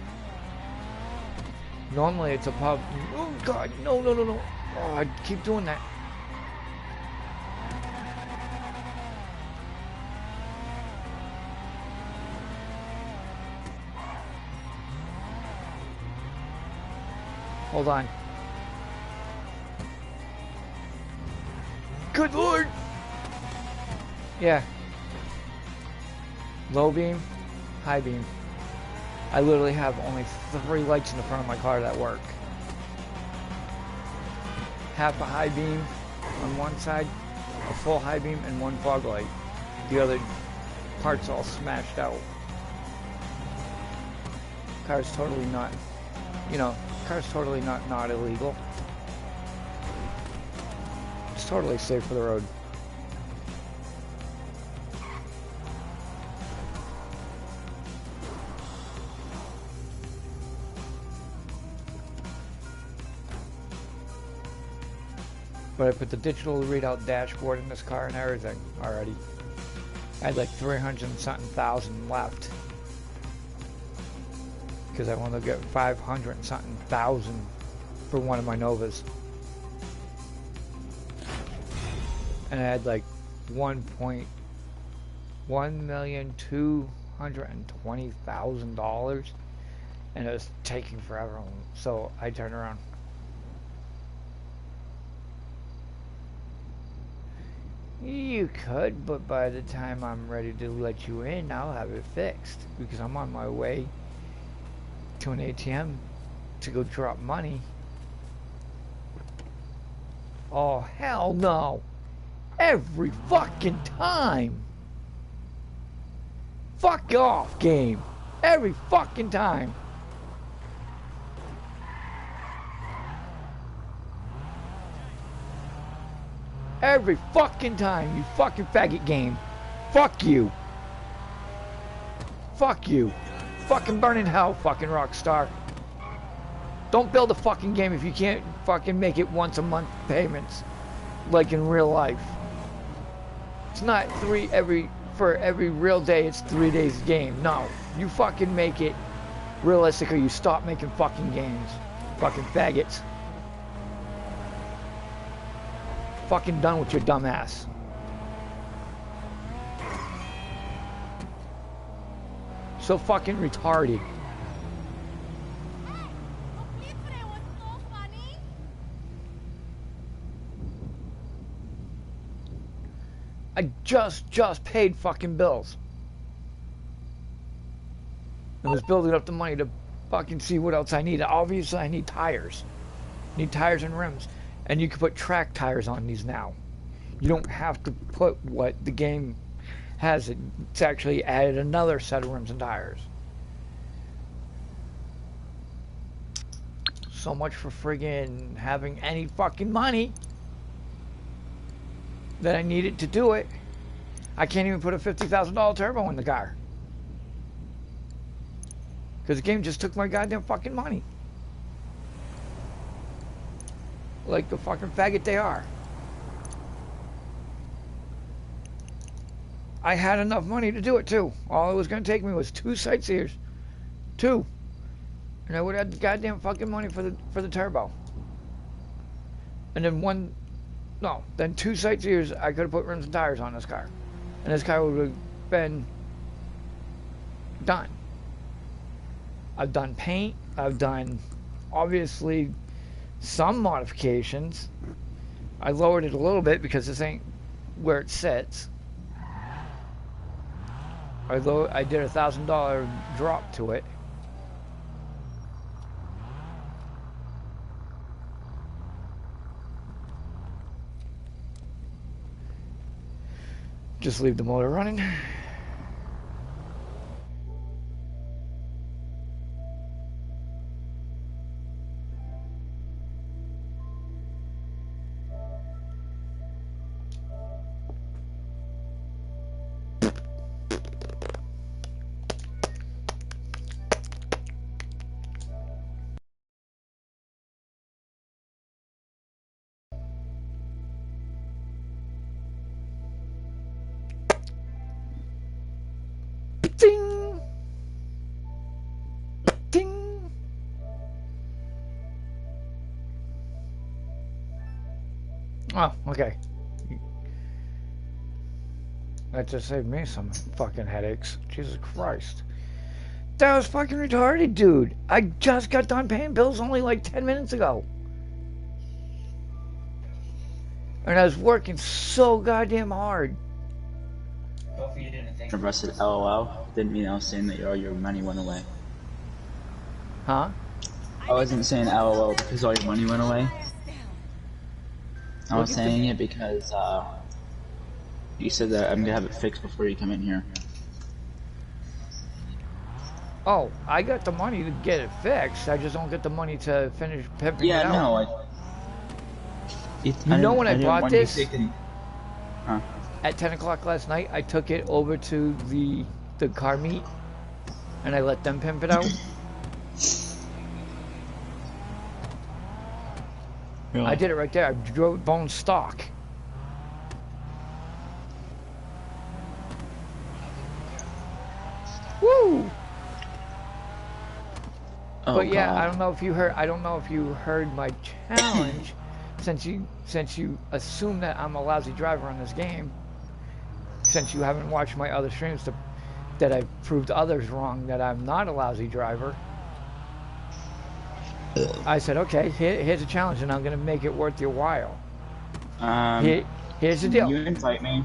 Normally it's a pub. Oh God, no. Oh, I keep doing that. Hold on. Good Lord! Yeah. Low beam, high beam. I literally have only 3 lights in the front of my car that work. Half a high beam on one side, a full high beam, and 1 fog light. The other part's all smashed out. Car's totally not, car's totally not illegal. It's totally safe for the road. But I put the digital readout dashboard in this car and everything already. I had like 300 and something thousand left. Because I want to get 500 and something thousand for one of my Novas. And I had like $1,220,000, and it was taking forever. So I turned around. You could, but by the time I'm ready to let you in, I'll have it fixed, because I'm on my way to an ATM to go drop money. Oh hell no! Every fucking time! Fuck off, game! Every fucking time! Every fucking time, you fucking faggot game! Fuck you! Fuck you! Fucking burn in hell, fucking Rockstar! Don't build a fucking game if you can't fucking make it once a month payments, like in real life. It's not for every real day, it's 3 days game. No, you fucking make it realistic or you stop making fucking games. Fucking faggots. Fucking done with your dumb ass. So fucking retarded. I just paid fucking bills. I was building up the money to fucking see what else I need. Obviously I need tires. I need tires and rims. And you can put track tires on these now. You don't have to put what the game has. It's actually added another set of rims and tires. So much for friggin' having any fucking money that I needed to do it. I can't even put a $50,000 turbo in the car. Because the game just took my goddamn fucking money. like the fucking faggot they are. I had enough money to do it too. All it was going to take me was 2 sightseers. 2. And I would have had the goddamn fucking money for the turbo. And then then 2 sightseers, I could have put rims and tires on this car. And this car would have been done. I've done paint. I've done, obviously, some modifications. I lowered it a little bit because this ain't where it sits. I did a $1,000 drop to it. Just leave the motor running. Ding! Ding! Oh, okay. That just saved me some fucking headaches. Jesus Christ. That was fucking retarded, dude. I just got done paying bills only like 10 minutes ago. And I was working so goddamn hard. If I said LOL, didn't mean I was saying that all your money went away. Huh? I wasn't saying LOL because all your money went away. I was saying it because you said that I'm gonna have it fixed before you come in here. Oh, I got the money to get it fixed. I just don't get the money to finish pimping it out. Yeah, no. You know when I bought this? Huh? At 10 o'clock last night, I took it over to the car meet, and I let them pimp it out. Really? I did it right there. I drove it bone stock. Woo! Oh, But yeah, God. I don't know if you heard my challenge, since you assume that I'm a lousy driver on this game. Since you haven't watched my other streams that I've proved others wrong that I'm not a lousy driver. I said, okay, here's a challenge, and I'm gonna make it worth your while. Here's the deal. You invite me.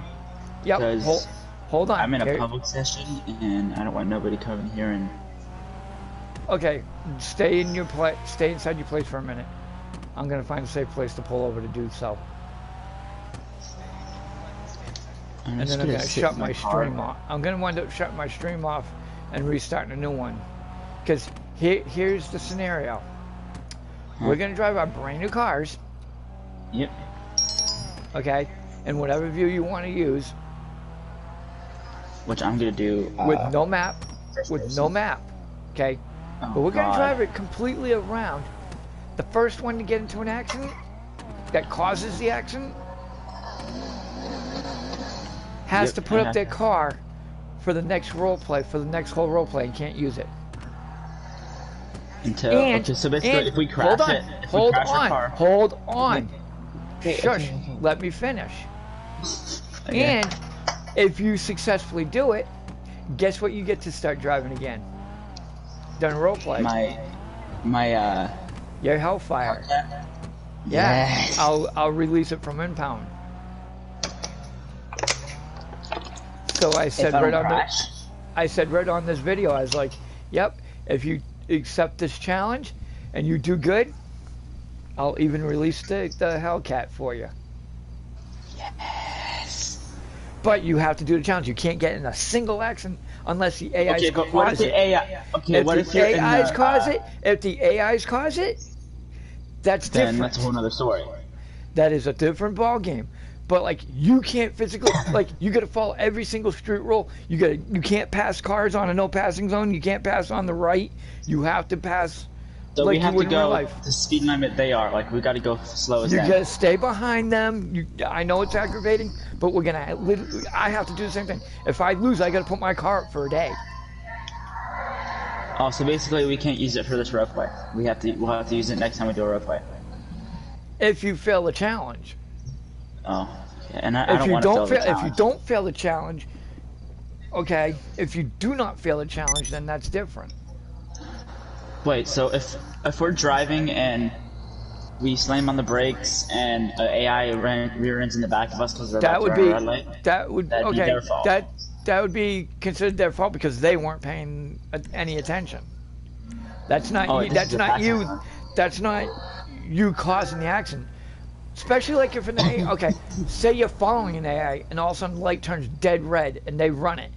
Yep. Because Hold on. I'm in a public session, and I don't want nobody coming here and. Okay, stay inside your place for a minute. I'm gonna find a safe place to pull over to do so. And then I'm gonna shut my stream off. I'm gonna wind up shutting my stream off and restarting a new one. Because here's the scenario. We're gonna drive our brand new cars. Yep. Okay, and whatever view you want to use. Which I'm gonna do. With no map. With no map. Okay. Oh, But we're gonna God. drive it completely around. The first one to get into an accident that causes the accident has to put up their car for the next role play, for the next whole role play, and can't use it. Until okay, so basically, if we crash hold on. Shush. Let me finish. Okay. And if you successfully do it, guess what? You get to start driving again. Done role play. My Your Hellfire. Yeah. Yes. I'll release it from impound. So I said right on this video, I was like, yep, if you accept this challenge and you do good, I'll even release the Hellcat for you. Yes. But you have to do the challenge. You can't get in a single accident unless the AIs Okay, but what if cause it. the AI? Okay, If what if the you're in AIs the, cause it, that's then different. that's a whole nother story. That is a different ball game. But like you can't physically like you gotta follow every single street rule. You can't pass cars on a no passing zone. You can't pass on the right. You have to pass So like we have you to would in real go life. the speed limit they are. Like we got to go slow as You them. gotta stay behind them. I know it's aggravating, but we're gonna. I have to do the same thing. If I lose, I gotta put my car up for a day. Oh, so basically we can't use it for this rope play. We'll have to use it next time we do a rope play. If you fail the challenge. Oh, okay. And I If don't you want to fail don't the fail, if you challenge. don't fail the challenge, okay. If you do not fail the challenge, then that's different. Wait, so if we're driving and we slam on the brakes and AI rear ends in the back of us because they're That about would to run be a red light, that would that'd be okay. their fault. That would be considered their fault because they weren't paying any attention. That's not Oh, you, this that's is a not passenger you. car. That's not you causing the accident. Especially like if an AI, okay, say you're following an AI and all of a sudden the light turns dead red and they run it.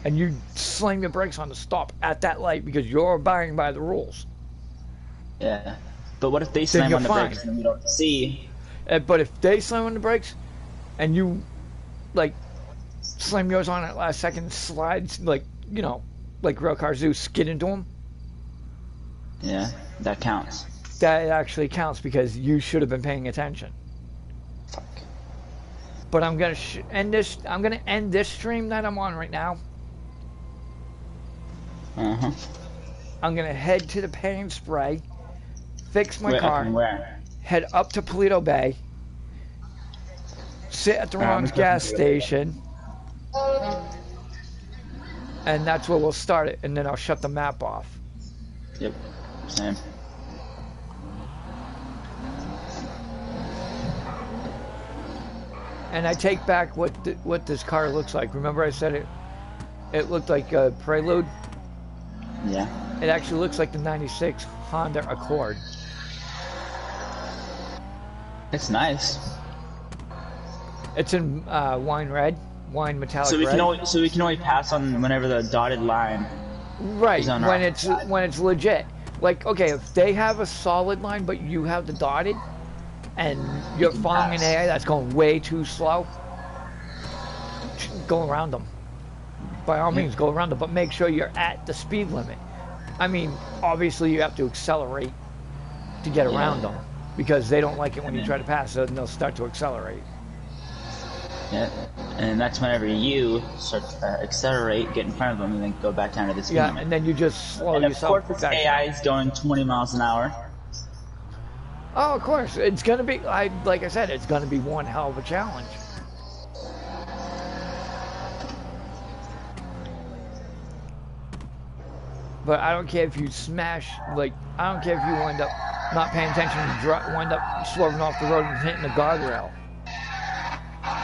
And you slam your brakes on to stop at that light because you're abiding by the rules. Yeah. But what if they slam you're on the fine. brakes and we don't see? But if they slam on the brakes and you like slam yours on at last second, slides like like real cars do, skid into them, Yeah, that counts. that actually counts because you should have been paying attention. Fuck. But I'm gonna end this. I'm gonna end this stream that I'm on right now. Uh-huh. I'm gonna head to the Pay and Spray, fix my Wait, car, okay, where? head up to Paleto Bay, sit at the I'm Ron's just gas looking for it. station, and that's where we'll start it. And then I'll shut the map off. Yep. Same. And I take back what this car looks like. Remember I said it looked like a Prelude? Yeah. It actually looks like the 96 Honda Accord. It's nice. It's in wine red, wine metallic So we red. can only pass on whenever the dotted line. Right, is on when our it's side. when it's legit. Like, okay, if they have a solid line but you have the dotted and you're can following an pass. AI that's going way too slow, go around them. By all means, go around them, but make sure you're at the speed limit. I mean, obviously you have to accelerate to get around them because they don't like it when you try to pass, so they'll start to accelerate. Yeah. And that's whenever you start to accelerate, get in front of them, and then go back down to the speed Yeah, limit. and then you just slow And of yourself course, this back. AI is going 20 miles an hour. Oh, of course, it's gonna be. Like I said, it's gonna be one hell of a challenge. But I don't care if you smash. Like, I don't care if you wind up not paying attention and wind up swerving off the road and hitting the guardrail.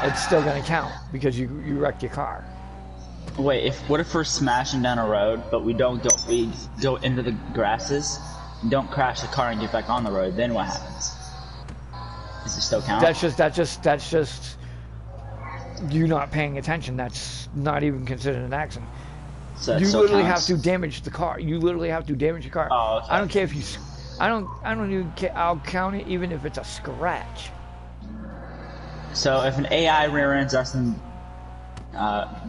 It's still gonna count because you wrecked your car. Wait, what if we're smashing down a road, but we go into the grasses, and don't crash the car and get back on the road? Then what happens? Does it still count? That's just you not paying attention. That's not even considered an accident. So that You still literally counts? have to damage the car. You literally have to damage your car. Oh, okay. I don't care if you. I don't even care. I'll count it even if it's a scratch. So if an AI rear ends us and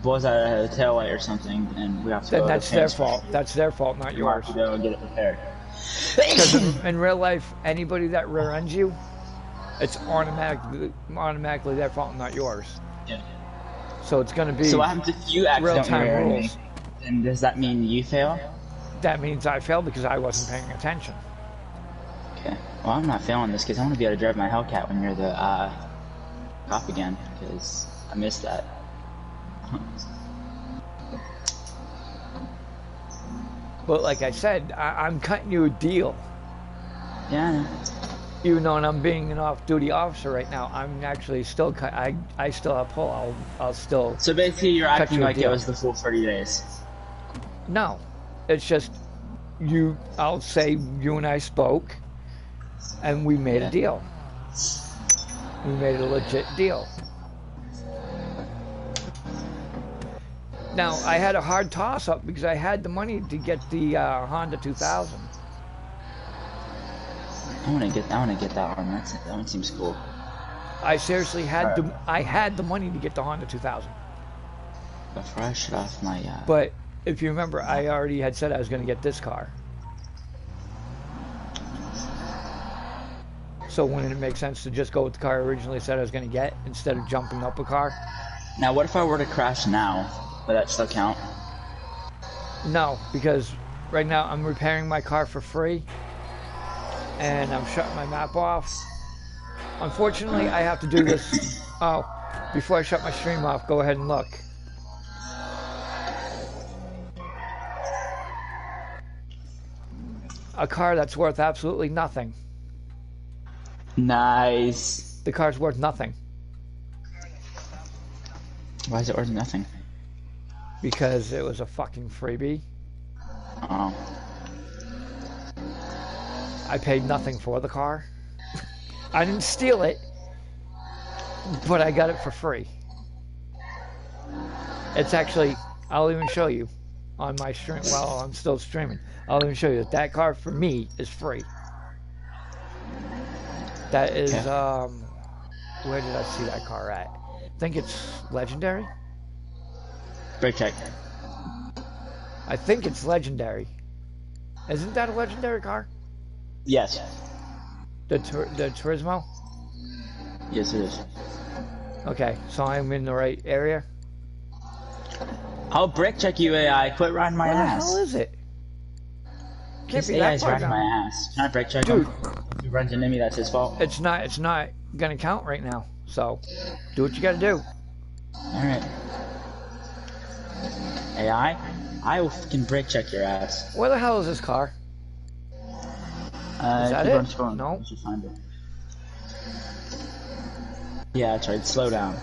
blows out a tail light or something, and we have to Then go that's to their fault. That's their fault, not You have yours. to go and get it repaired. Because in real life, anybody that rear ends you, it's automatically their fault, not yours. Yeah. So it's going to be. So what happens if you accidentally real-time rear end me? rules. Then does that mean you fail? That means I failed because I wasn't paying attention. Okay. Well, I'm not failing this because I want to be able to drive my Hellcat when you're the cop again, because I missed that. But like I said, I'm cutting you a deal. Yeah, I know. Even though I'm being an off-duty officer right now, I'm actually still I still uphold. I'll still. So basically, you're Cut acting you a like it deal. was the full 30 days. No, it's just you. I'll say you and I spoke, and we made a deal. We made a legit deal. Now I had a hard toss-up because I had the money to get the Honda 2000. I want to get that one. That one seems cool. I seriously had the money to get the Honda 2000. Before I shut off my But if you remember, I already had said I was going to get this car. So wouldn't it make sense to just go with the car I originally said I was going to get instead of jumping up a car? Now, what if I were to crash now? Would that still count? No, because right now I'm repairing my car for free, and I'm shutting my map off. Unfortunately, I have to do this. Oh, before I shut my stream off, go ahead and look. A car that's worth absolutely nothing. Nice. The car's worth nothing. Why is it worth nothing? Because it was a fucking freebie. Oh. I paid nothing for the car. I didn't steal it, but I got it for free. It's actually, I'll even show you on my stream while I'm still streaming. I'll even show you that that car for me is free. That is, where did I see that car at? I think it's Legendary. Brake check. I think it's Legendary. Isn't that a Legendary car? Yes. The Turismo? Yes, it is. Okay, so I'm in the right area. I'll brake check you, AI. Quit riding my Where the ass. hell is it? Can't This be AI that is far riding down. my ass. Can I brake check Dude. him? If he runs into me, that's his fault. It's not gonna count right now. So, do what you gotta do. Alright. AI, I will fucking brake check your ass. Where the hell is this car? Is that keep it? on scrolling. No. I should find it. Yeah, that's right. Slow down.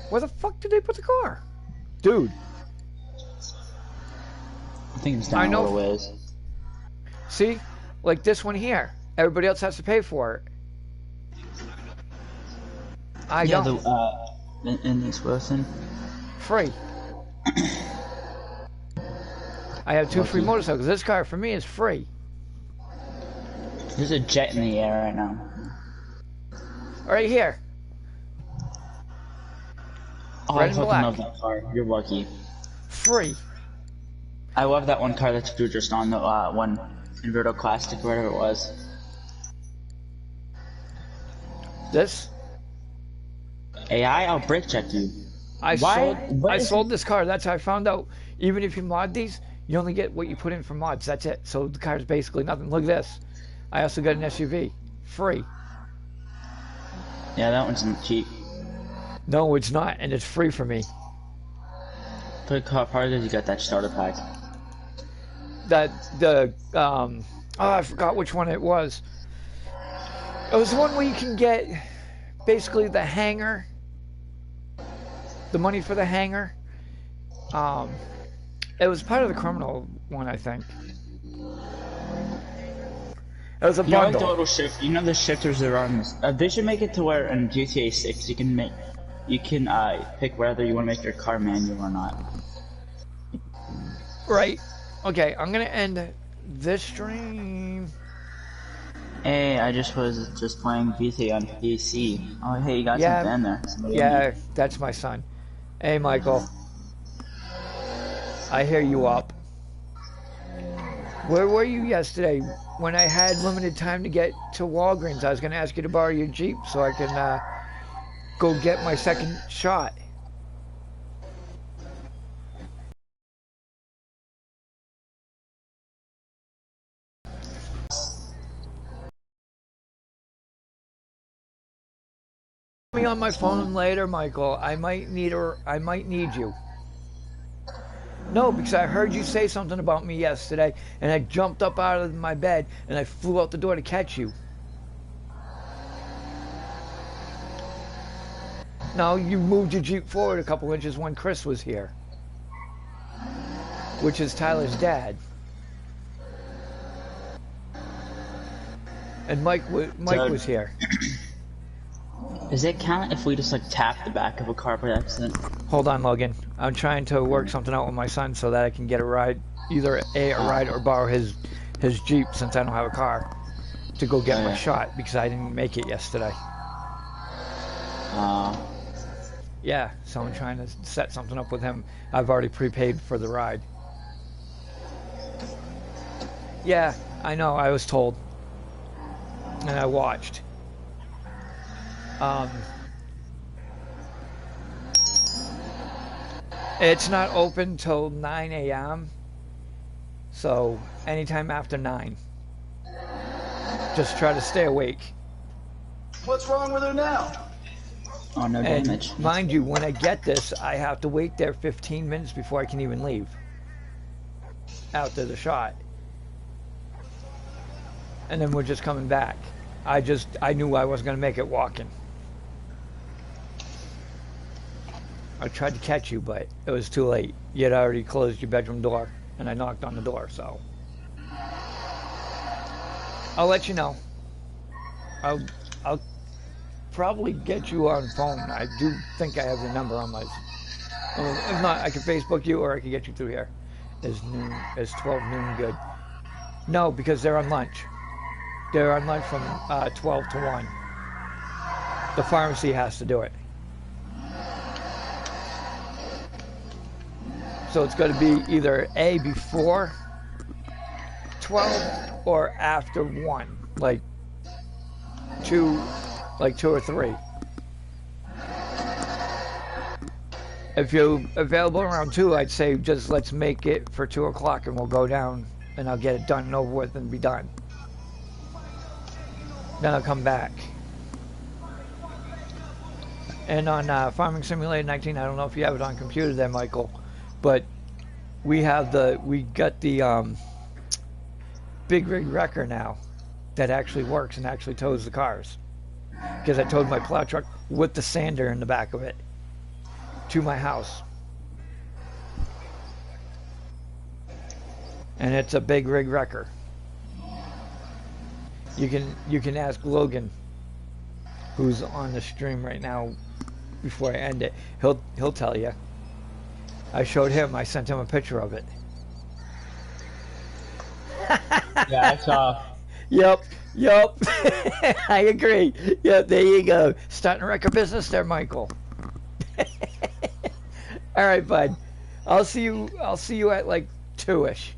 Where the fuck did they put the car? Dude, I think it's down I a know. little ways. see? Like this one here. Everybody else has to pay for it. I Yeah, don't. in this Wilson. Free. I have two free Lucky. motorcycles. This car for me is free. There's a jet in the air right now. Right here. Oh, Red I and fucking black. love that car. You're lucky. Free. I love that one car that you were just on, the one Inverto Classic, whatever it was. This. AI, I'll brake check you. I Why- sold. what I is- sold this car. That's how I found out. Even if you mod these, you only get what you put in for mods. That's it. So the car's basically nothing. Look at this. I also got an SUV. Free. Yeah, that one's cheap. No, it's not, and it's free for me. But how hard did you get that starter pack? Oh, I forgot which one it was. It was the one where you can get basically the hanger, the money for the hanger. It was part of the criminal one, I think. It was a You know, like the bundle. little shift. You know the shifters that are on this. They should make it to where in GTA 6 you can pick whether you want to make your car manual or not. Right. Okay, I'm gonna end this stream. Hey, I just was playing GTA on PC. Oh, hey, you got Yeah. something in there. Somebody in Yeah, there. that's my son. Hey, Michael. I hear you up. Where were you yesterday when I had limited time to get to Walgreens? I was going to ask you to borrow your Jeep so I can go get my second shot. Me on my phone later, Michael. I might need you. No, because I heard you say something about me yesterday, and I jumped up out of my bed and I flew out the door to catch you. No, you moved your Jeep forward a couple inches when Chris was here, which is Tyler's dad. And Mike was here. Does it count if we just like tap the back of a car by accident? Hold on, Logan. I'm trying to work something out with my son so that I can get a ride, either a ride or borrow his Jeep since I don't have a car to go get my shot because I didn't make it yesterday. Yeah, so I'm trying to set something up with him. I've already prepaid for the ride. Yeah, I know, I was told. and I watched. It's not open till 9 a.m. So anytime after 9. Just try to stay awake. What's wrong with her now? Oh, no And damage. mind you, when I get this, I have to wait there 15 minutes before I can even leave. After the shot. And then we're just coming back. I knew I wasn't going to make it walking. I tried to catch you, but it was too late. You had already closed your bedroom door, and I knocked on the door, so. I'll let you know. I'll probably get you on phone. I do think I have your number on my. If not, I can Facebook you, or I can get you through here. Is 12 noon good? No, because they're on lunch. They're on lunch from 12 to 1. The pharmacy has to do it. So it's going to be either A, before 12 or after 1. Like 2 or 3. If you're available around 2, I'd say just let's make it for 2 o'clock and we'll go down and I'll get it done and over with and be done. Then I'll come back. And on Farming Simulator 19, I don't know if you have it on computer there, Michael, but we got the big rig wrecker now that actually works and actually tows the cars. Because I towed my plow truck with the sander in the back of it to my house. And it's a big rig wrecker. You can ask Logan, who's on the stream right now before I end it. He'll tell you. I showed him, I sent him a picture of it. Yeah, I saw. Yep. I agree. Yep, there you go. Starting to wreck a business there, Michael. All right, bud. I'll see you at like 2-ish.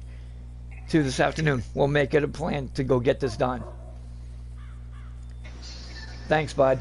2 this afternoon. We'll make it a plan to go get this done. Thanks, bud.